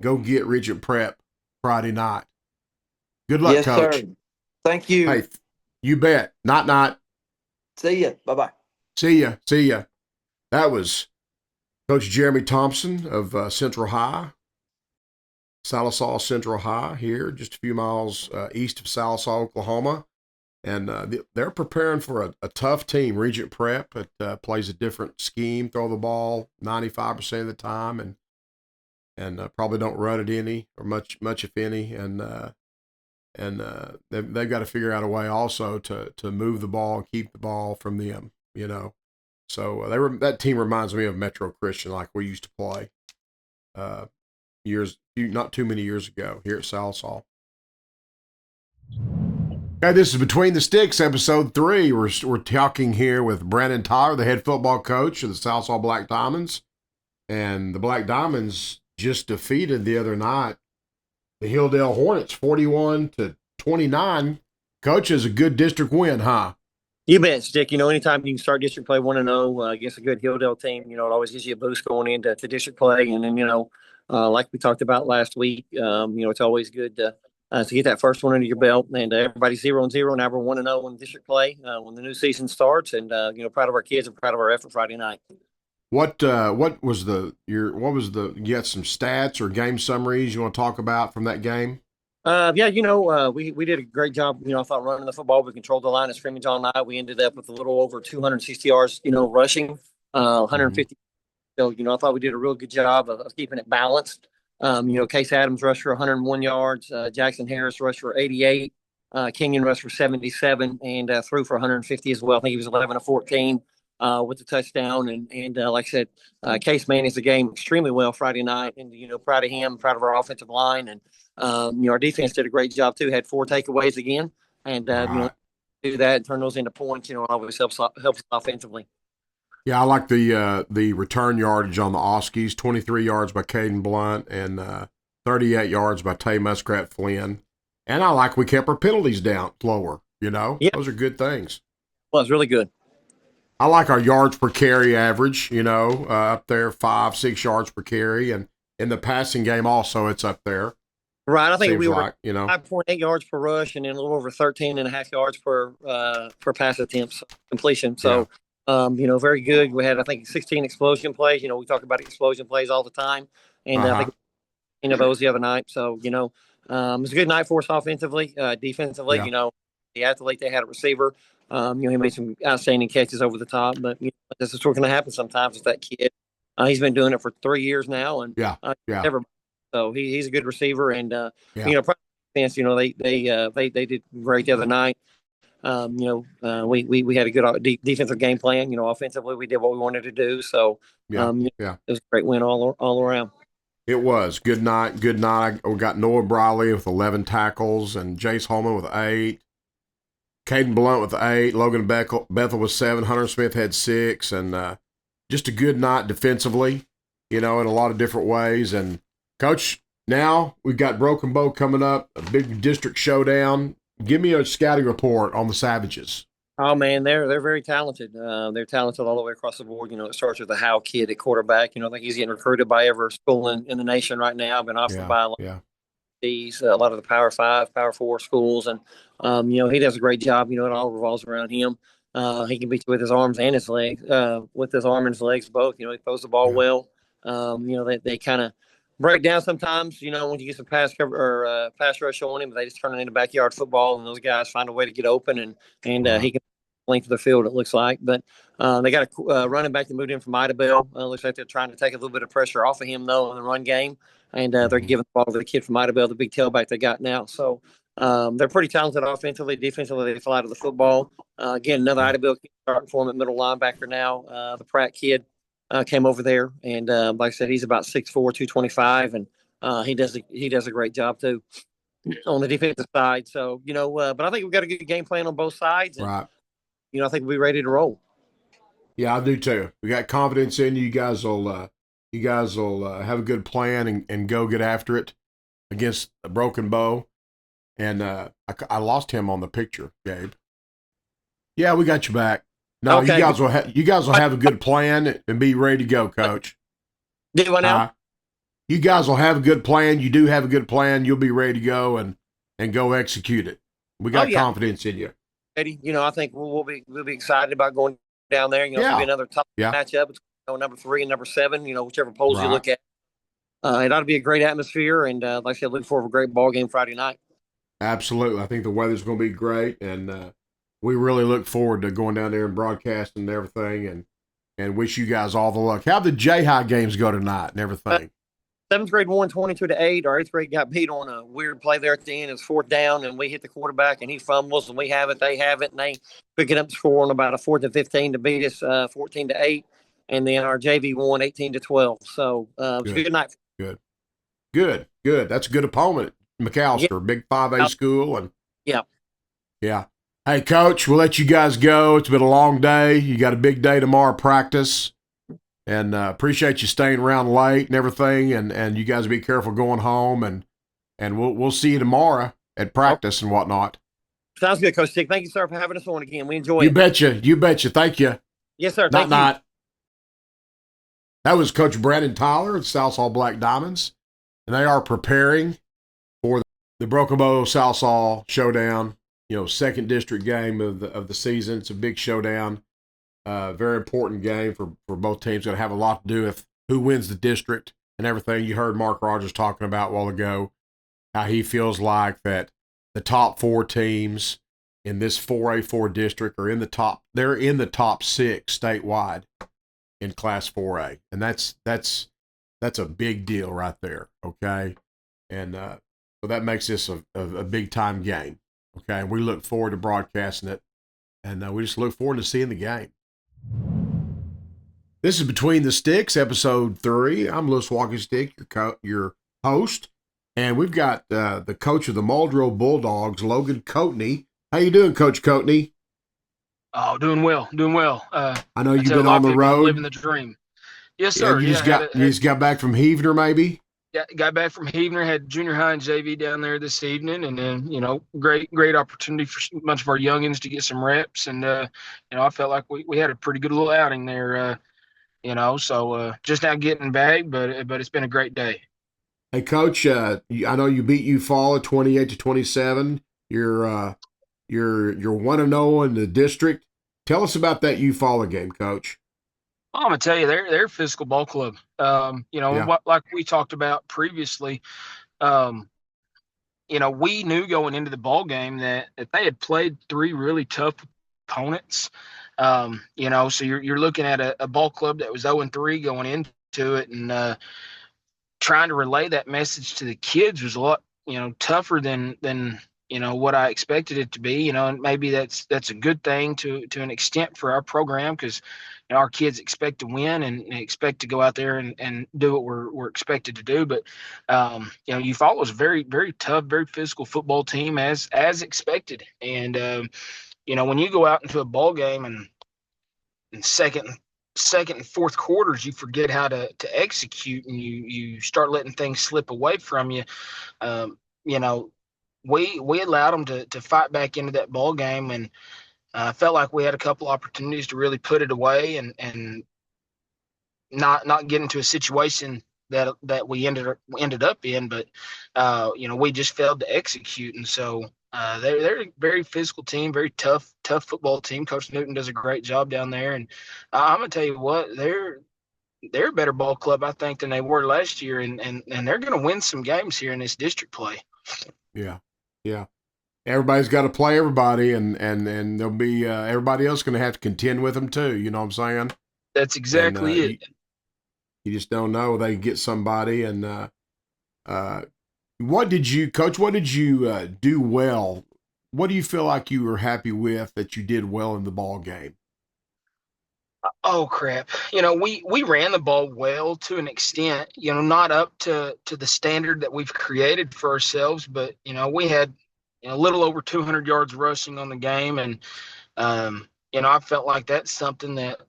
[SPEAKER 1] go get Regent Prep Friday night. Good luck,
[SPEAKER 7] yes,
[SPEAKER 1] Coach.
[SPEAKER 7] Sir. Thank you.
[SPEAKER 1] Hey, you bet. Night.
[SPEAKER 7] See ya. Bye-bye.
[SPEAKER 1] See ya. That was Coach Jeremy Thompson of Central High, Sallisaw Central High here, just a few miles east of Sallisaw, Oklahoma. And they're preparing for a tough team, Regent Prep. It plays a different scheme, throw the ball 95% of the time, and probably don't run it any or much if any. And they've got to figure out a way also to move the ball and keep the ball from them, So that team reminds me of Metro Christian, like we used to play not too many years ago here at Sallisaw. Okay, this is Between the Sticks, episode 3. We're talking here with Brandon Tyler, the head football coach of the Sallisaw Black Diamonds, and the Black Diamonds just defeated the other night the Hilldale Hornets 41-29. Coach, is a good district win, huh?
[SPEAKER 8] You bet, Stick. Anytime you can start district play 1-0 against a good Hilldale team, it always gives you a boost going into district play. And then, like we talked about last week, it's always good to get that first one under your belt. And everybody's 0-0. Now we're 1-0 in district play when the new season starts. And proud of our kids and proud of our effort Friday night.
[SPEAKER 1] What was you got some stats or game summaries you want to talk about from that game?
[SPEAKER 8] We did a great job, I thought running the football. We controlled the line of scrimmage all night. We ended up with a little over 260 yards, rushing, 150. So, I thought we did a real good job of keeping it balanced. Case Adams rushed for 101 yards. Jackson Harris rushed for 88. Kenyon rushed for 77 and threw for 150 as well. I think he was 11 of 14 with the touchdown. And like I said, Case managed the game extremely well Friday night. And, proud of him, proud of our offensive line. And, our defense did a great job too. Had 4 takeaways again. And, do that and turn those into points, always helps offensively.
[SPEAKER 1] Yeah, I like the return yardage on the Oskies, 23 yards by Caden Blunt and 38 yards by Tay Muskrat Flynn. And I like we kept our penalties down lower,
[SPEAKER 8] Yep.
[SPEAKER 1] Those are good things.
[SPEAKER 8] Well, it's really good.
[SPEAKER 1] I like our yards per carry average, up there, 5-6 yards per carry. And in the passing game also, it's up there.
[SPEAKER 8] Right. I think
[SPEAKER 1] Seems
[SPEAKER 8] we were
[SPEAKER 1] like,
[SPEAKER 8] 5.8 yards per rush and then a little over 13.5 yards per pass attempts completion. So, very good. We had, I think, 16 explosion plays. We talk about explosion plays all the time. And I think those the other night. So, it was a good night for us offensively. Defensively, the athlete, they had a receiver. He made some outstanding catches over the top. But, this is what's going to happen sometimes with that kid. He's been doing it for 3 years now. And never. So he's a good receiver. And, defense, they did great the other night. We had a good defensive game plan. Offensively, we did what we wanted to do. So, it was a great win all around.
[SPEAKER 1] It was. Good night. We got Noah Briley with 11 tackles and Jace Holman with 8. Caden Blunt with 8. Logan Bethel with 7. Hunter Smith had 6. And just a good night defensively, in a lot of different ways. And, Coach, now we've got Broken Bow coming up, a big district showdown. Give me a scouting report on the Savages.
[SPEAKER 8] Oh man, they're very talented. They're talented all the way across the board. It starts with the Howe kid at quarterback. I think he's getting recruited by every school in the nation right now. Been offered by a lot of these, a lot of the Power 5, Power 4 schools, and he does a great job. It all revolves around him. He can beat you with his arms and his legs, with his arm and his legs both. He throws the ball well. They kind of break down sometimes, when you get some pass cover or pass rush on him, they just turn it into backyard football, and those guys find a way to get open, and he can length of the field, it looks like. But they got a running back that moved in from Idabel. Looks like they're trying to take a little bit of pressure off of him, though, in the run game, and they're giving the ball to the kid from Idabel, the big tailback they got now. So they're pretty talented offensively. Defensively, they fly to the football. Again, another Idabel kid starting for him at middle linebacker now, the Pratt kid. Came over there, and like I said, he's about 6'4", 225, and he does a great job too on the defensive side. So but I think we've got a good game plan on both sides, and
[SPEAKER 1] right.
[SPEAKER 8] I think we'll be ready to roll.
[SPEAKER 1] Yeah, I do too. We got confidence in you. You guys will have a good plan and go get after it against a Broken Bow. And I lost him on the picture, Gabe. Yeah, we got you back. No, okay. You guys will have a good plan and be ready to go, Coach.
[SPEAKER 8] Do I now?
[SPEAKER 1] You guys will have a good plan. You do have a good plan. You'll be ready to go and go execute it. We got confidence in you.
[SPEAKER 8] Eddie, I think we'll be excited about going down there. It'll be another tough matchup between number 3 and number 7. Whichever polls you look at. It ought to be a great atmosphere, and like I said, looking forward to a great ball game Friday night.
[SPEAKER 1] Absolutely, I think the weather's going to be great, and we really look forward to going down there and broadcasting and everything, and wish you guys all the luck. How'd the J-High games go tonight and everything?
[SPEAKER 8] 7th grade won 22-8. Our 8th grade got beat on a weird play there at the end. It's 4th down, and we hit the quarterback, and he fumbles, and we have it. They have it, and they pick it up the score on about a 4th and 15 to beat us 14-8. And then our JV won 18-12. So it was a good night.
[SPEAKER 1] Good. That's a good opponent, McAllister, big 5A school, and yeah. Hey, Coach, we'll let you guys go. It's been a long day. You got a big day tomorrow practice. And appreciate you staying around late and everything. And you guys be careful going home. And we'll see you tomorrow at practice and whatnot.
[SPEAKER 8] Sounds good, Coach Stick. Thank you, sir, for having us on again. We enjoy
[SPEAKER 1] You
[SPEAKER 8] it.
[SPEAKER 1] betcha. You betcha. Thank you.
[SPEAKER 8] Yes, sir. Thank you.
[SPEAKER 1] Not. That was Coach Brandon Tyler of Southall Black Diamonds, and they are preparing for the Broken Bow Southall Showdown. Second district game of the season. It's a big showdown. Very important game for both teams. Going to have a lot to do with who wins the district and everything. You heard Mark Rogers talking about a while ago how he feels like that the top 4 teams in this 4A4 district are in the top. They're in the top 6 statewide in Class 4A, and that's a big deal right there. Okay, and so that makes this a big time game. Okay, and we look forward to broadcasting it, and we just look forward to seeing the game. This is Between the Sticks, episode 3. I'm Lewis Walking Stick, your host, and we've got the coach of the Muldrow Bulldogs, Logan Coatney. How you doing, Coach Coatney?
[SPEAKER 9] Oh, doing well.
[SPEAKER 1] I know you've been on the road.
[SPEAKER 9] Living the dream. Yes, sir.
[SPEAKER 1] You just got back from Heavener, maybe?
[SPEAKER 9] Yeah, got back from Heavener, had junior high and JV down there this evening, and then, great opportunity for a bunch of our youngins to get some reps. And, I felt like we had a pretty good little outing there, so just now getting back, but it's been a great day.
[SPEAKER 1] Hey, Coach, I know you beat Eufaula 28-27. You're 1-0 in the district. Tell us about that Eufaula game, Coach.
[SPEAKER 9] I'm gonna tell you, they're a physical ball club. Like we talked about previously. We knew going into the ball game that they had played 3 really tough opponents. So you're looking at a ball club that was 0-3 going into it, and trying to relay that message to the kids was a lot, tougher than what I expected it to be, and maybe that's a good thing to an extent for our program, because our kids expect to win and expect to go out there and do what we're expected to do. But Eufaula was a very, very tough, very physical football team as expected. And when you go out into a ball game and in second and fourth quarters, you forget how to execute, and you start letting things slip away from you. We allowed them to fight back into that ball game, and felt like we had a couple opportunities to really put it away and not get into a situation that we ended up in. But we just failed to execute, and so they're a very physical team, very tough football team. Coach Newton does a great job down there, and I'm gonna tell you what, they're a better ball club, I think, than they were last year, and they're gonna win some games here in this district play.
[SPEAKER 1] Yeah. Everybody's got to play everybody, and there'll be everybody else going to have to contend with them too. You know what I'm saying?
[SPEAKER 9] That's exactly it.
[SPEAKER 1] You just don't know. They get somebody, and what did you do well? What do you feel like you were happy with that you did well in the ball game?
[SPEAKER 9] Oh crap! We ran the ball well to an extent. Not up to the standard that we've created for ourselves, but we had a little over 200 yards rushing on the game, and I felt like that's something that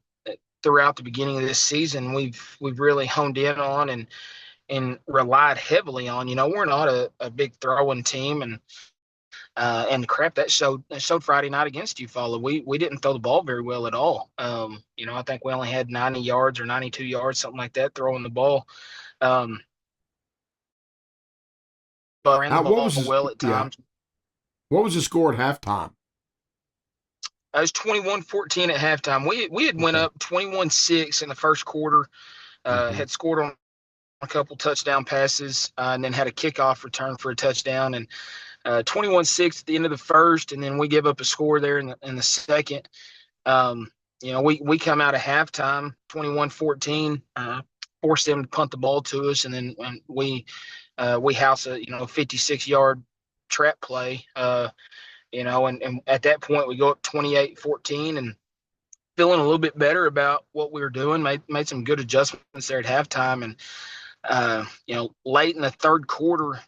[SPEAKER 9] throughout the beginning of this season we've really honed in on and relied heavily on. We're not a big throwing team, and crap, that showed Friday night against Eufaula. We didn't throw the ball very well at all. I think we only had 90 yards or 92 yards, something like that, throwing the ball. But ran the ball well at times.
[SPEAKER 1] Yeah. What was the score at halftime?
[SPEAKER 9] It was 21-14 at halftime. We had went up 21-6 in the first quarter. Had scored on a couple touchdown passes, and then had a kickoff return for a touchdown, and 21-6 at the end of the first, and then we give up a score there in the second. We come out of halftime 21-14, forced them to punt the ball to us, and then we house a 56-yard trap play, and at that point we go up 28-14 and feeling a little bit better about what we were doing, made some good adjustments there at halftime. And late in the third quarter,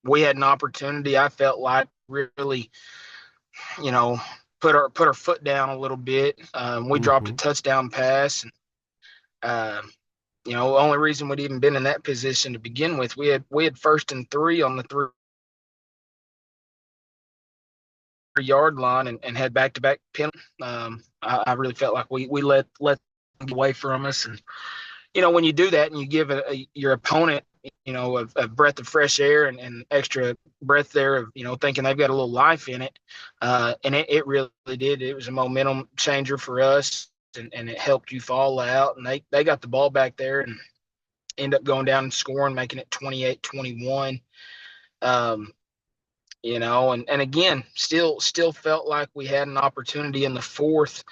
[SPEAKER 9] we had an opportunity, I felt like, really put our foot down a little bit. We dropped a touchdown pass, and the only reason we'd even been in that position to begin with, we had 1st and 3 on the 3 yard line and had back-to-back penalties. I really felt like we let them get away from us. And, when you do that and you give your opponent, a breath of fresh air and extra breath there of, thinking they've got a little life in it. And it really did. It was a momentum changer for us, and it helped you fall out. And they got the ball back there and end up going down and scoring, making it 28-21. And again, still felt like we had an opportunity in the fourth.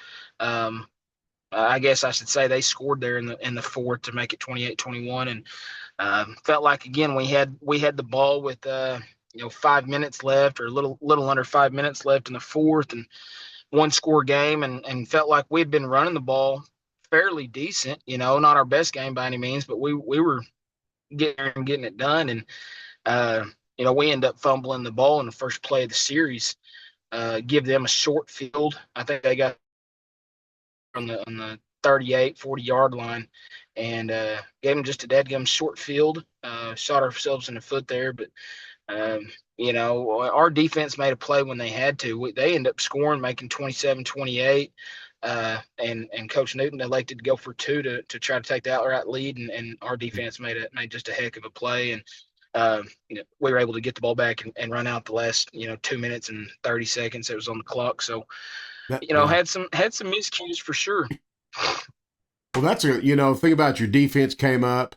[SPEAKER 9] I guess I should say they scored there in the fourth to make it 28-21, and felt like again we had the ball with 5 minutes left, or a little under 5 minutes left in the fourth, and one score game, and felt like we'd been running the ball fairly decent. Not our best game by any means, but we were getting it done, and we end up fumbling the ball in the first play of the series, give them a short field. I think they got on the 38, 40-yard line, and gave them just a dadgum short field. Shot ourselves in the foot there, but our defense made a play when they had to. They ended up scoring, making 27-28. And Coach Newton elected to go for two to try to take the outright lead, and our defense made just a heck of a play, and we were able to get the ball back and run out the last 2 minutes and 30 seconds that was on the clock. So had some miscues for sure.
[SPEAKER 1] Well, that's think about your defense came up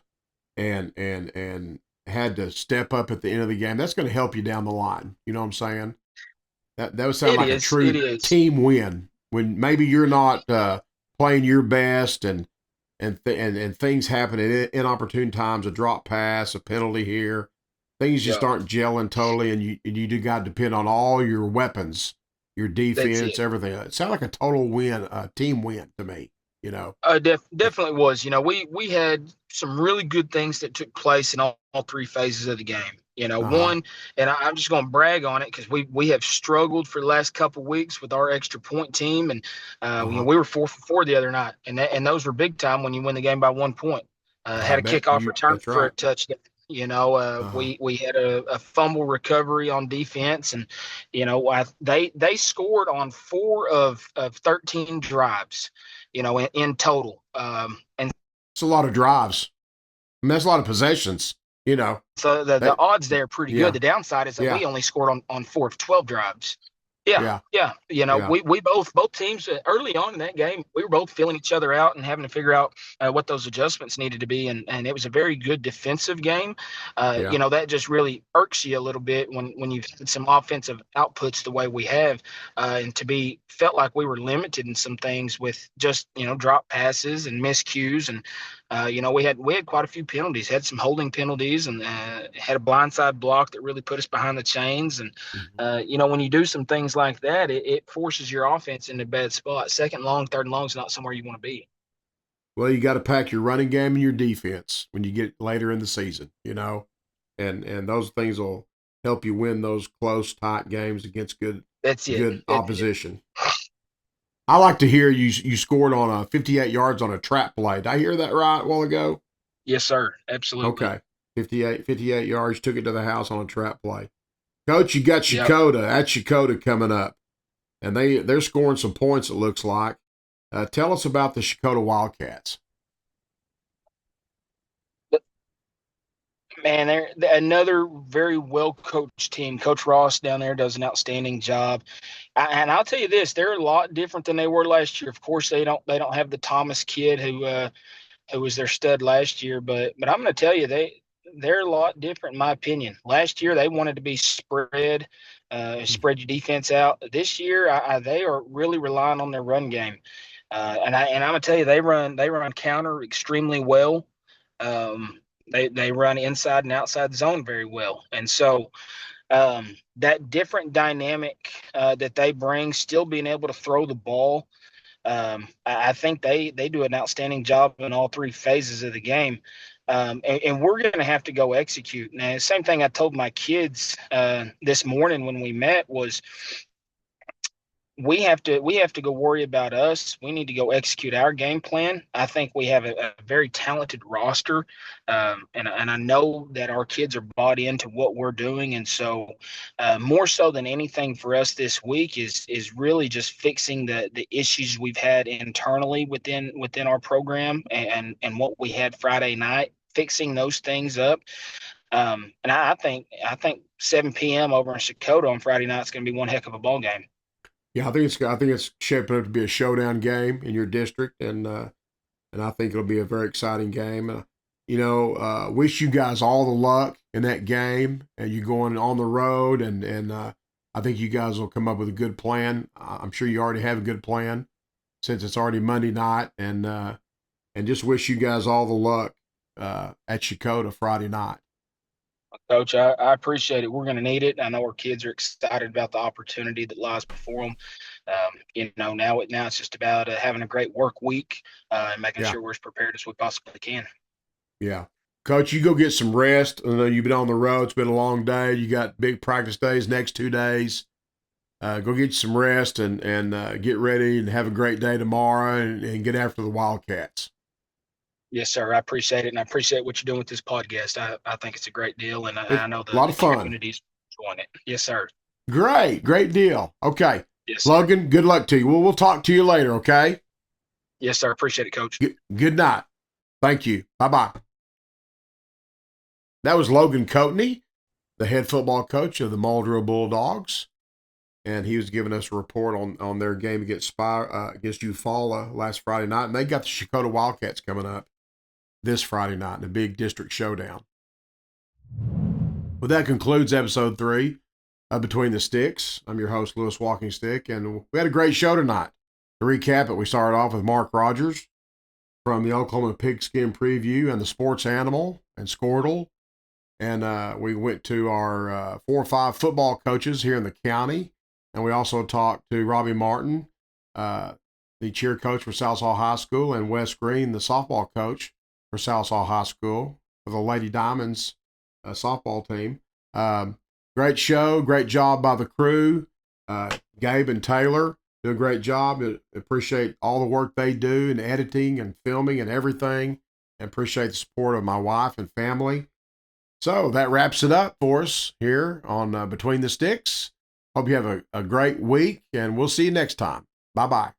[SPEAKER 1] and had to step up at the end of the game. That's going to help you down the line. You know what I'm saying? That would sound like a true team win when maybe you're not playing your best and things happen at inopportune times, a drop pass, a penalty here. Things just aren't gelling totally, and you do got to depend on all your weapons, your defense, everything. It sounded like a total win, a team win to me.
[SPEAKER 9] Definitely was. We had some really good things that took place in all three phases of the game. One, and I'm just going to brag on it because we have struggled for the last couple of weeks with our extra point team, and we were 4 for 4 the other night, and those were big time when you win the game by 1 point. Had a kickoff return for a touchdown. We had a fumble recovery on defense, and they scored on 4 of 13 drives. In total, and
[SPEAKER 1] it's a lot of drives. I mean, that's a lot of possessions.
[SPEAKER 9] So the odds there are pretty good. The downside is that we only scored on 4 of 12 drives. Yeah. We both teams early on in that game, we were both feeling each other out and having to figure out what those adjustments needed to be. And it was a very good defensive game. That just really irks you a little bit when you've had some offensive outputs the way we have, and felt like we were limited in some things with just, drop passes and miscues. And, we had quite a few penalties, had some holding penalties, and had a blindside block that really put us behind the chains. And, when you do some things like that, it forces your offense into a bad spot. Second and long, third and long is not somewhere you want to be.
[SPEAKER 1] Well, you got to pack your running game and your defense when you get later in the season, and those things will help you win those close, tight games against good opposition. I like to hear you scored on a 58 yards on a trap play. Did I hear that right a while ago?
[SPEAKER 9] Yes, sir. Absolutely.
[SPEAKER 1] Okay. 58 yards, took it to the house on a trap play. Coach, you got Shakota. That's Shakota coming up. And they're scoring some points, it looks like. Tell us about the Shakota Wildcats.
[SPEAKER 9] Man, they're another very well-coached team. Coach Ross down there does an outstanding job. And I'll tell you this, they're a lot different than they were last year. Of course, they don't have the Thomas kid who was their stud last year, but I'm going to tell you, they're a lot different in my opinion. Last year, they wanted to be spread your defense out. This year, they are really relying on their run game. And I'm going to tell you, they run counter extremely well. They run inside and outside the zone very well. And so that different dynamic that they bring, still being able to throw the ball, I think they do an outstanding job in all three phases of the game. And we're going to have to go execute. Now, the same thing I told my kids this morning when we met was, we have to go worry about us. We need to go execute our game plan. I think we have a very talented roster, and I know that our kids are bought into what we're doing. And so, more so than anything for us this week is really just fixing the issues we've had internally within our program and what we had Friday night, fixing those things up. And I think 7 p.m. over in Chakota on Friday night is going to be one heck of a ball game.
[SPEAKER 1] Yeah, I think it's shaping up to be a showdown game in your district, and I think it'll be a very exciting game. Wish you guys all the luck in that game, and you going on the road, and I think you guys will come up with a good plan. I'm sure you already have a good plan since it's already Monday night, and just wish you guys all the luck at Chakota Friday night.
[SPEAKER 9] Coach, I appreciate it. We're going to need it. I know our kids are excited about the opportunity that lies before them. Now it's just about having a great work week and making sure we're as prepared as we possibly can.
[SPEAKER 1] Yeah. Coach, you go get some rest. I know you've been on the road. It's been a long day. You got big practice days next 2 days. Go get you some rest and get ready and have a great day tomorrow and get after the Wildcats.
[SPEAKER 9] Yes, sir. I appreciate it, and I appreciate what you're doing with this podcast. I think it's a great deal, and I know
[SPEAKER 1] a lot of fun.
[SPEAKER 9] Community's enjoying it. Yes, sir.
[SPEAKER 1] Great deal. Okay.
[SPEAKER 9] Yes,
[SPEAKER 1] Logan, good luck to you. We'll talk to you later, okay?
[SPEAKER 9] Yes, sir. Appreciate it, Coach.
[SPEAKER 1] Good night. Thank you. Bye-bye. That was Logan Coatney, the head football coach of the Muldrow Bulldogs, and he was giving us a report on their game against Eufaula last Friday night, and they got the Chakota Wildcats coming up this Friday night in a big district showdown. Well, that concludes episode 3 of Between the Sticks. I'm your host, Lewis Walking Stick, and we had a great show tonight. To recap it, we started off with Mark Rogers from the Oklahoma Pigskin Preview and the Sports Animal and Squirtle. And we went to our 4 or 5 football coaches here in the county. And we also talked to Robbie Martin, the cheer coach for Southall High School, and Wes Green, the softball coach for Southall High School for the Lady Diamonds softball team. Great show, great job by the crew. Gabe and Taylor do a great job. I appreciate all the work they do in editing and filming and everything. And appreciate the support of my wife and family. So that wraps it up for us here on Between the Sticks. Hope you have a great week, and we'll see you next time. Bye-bye.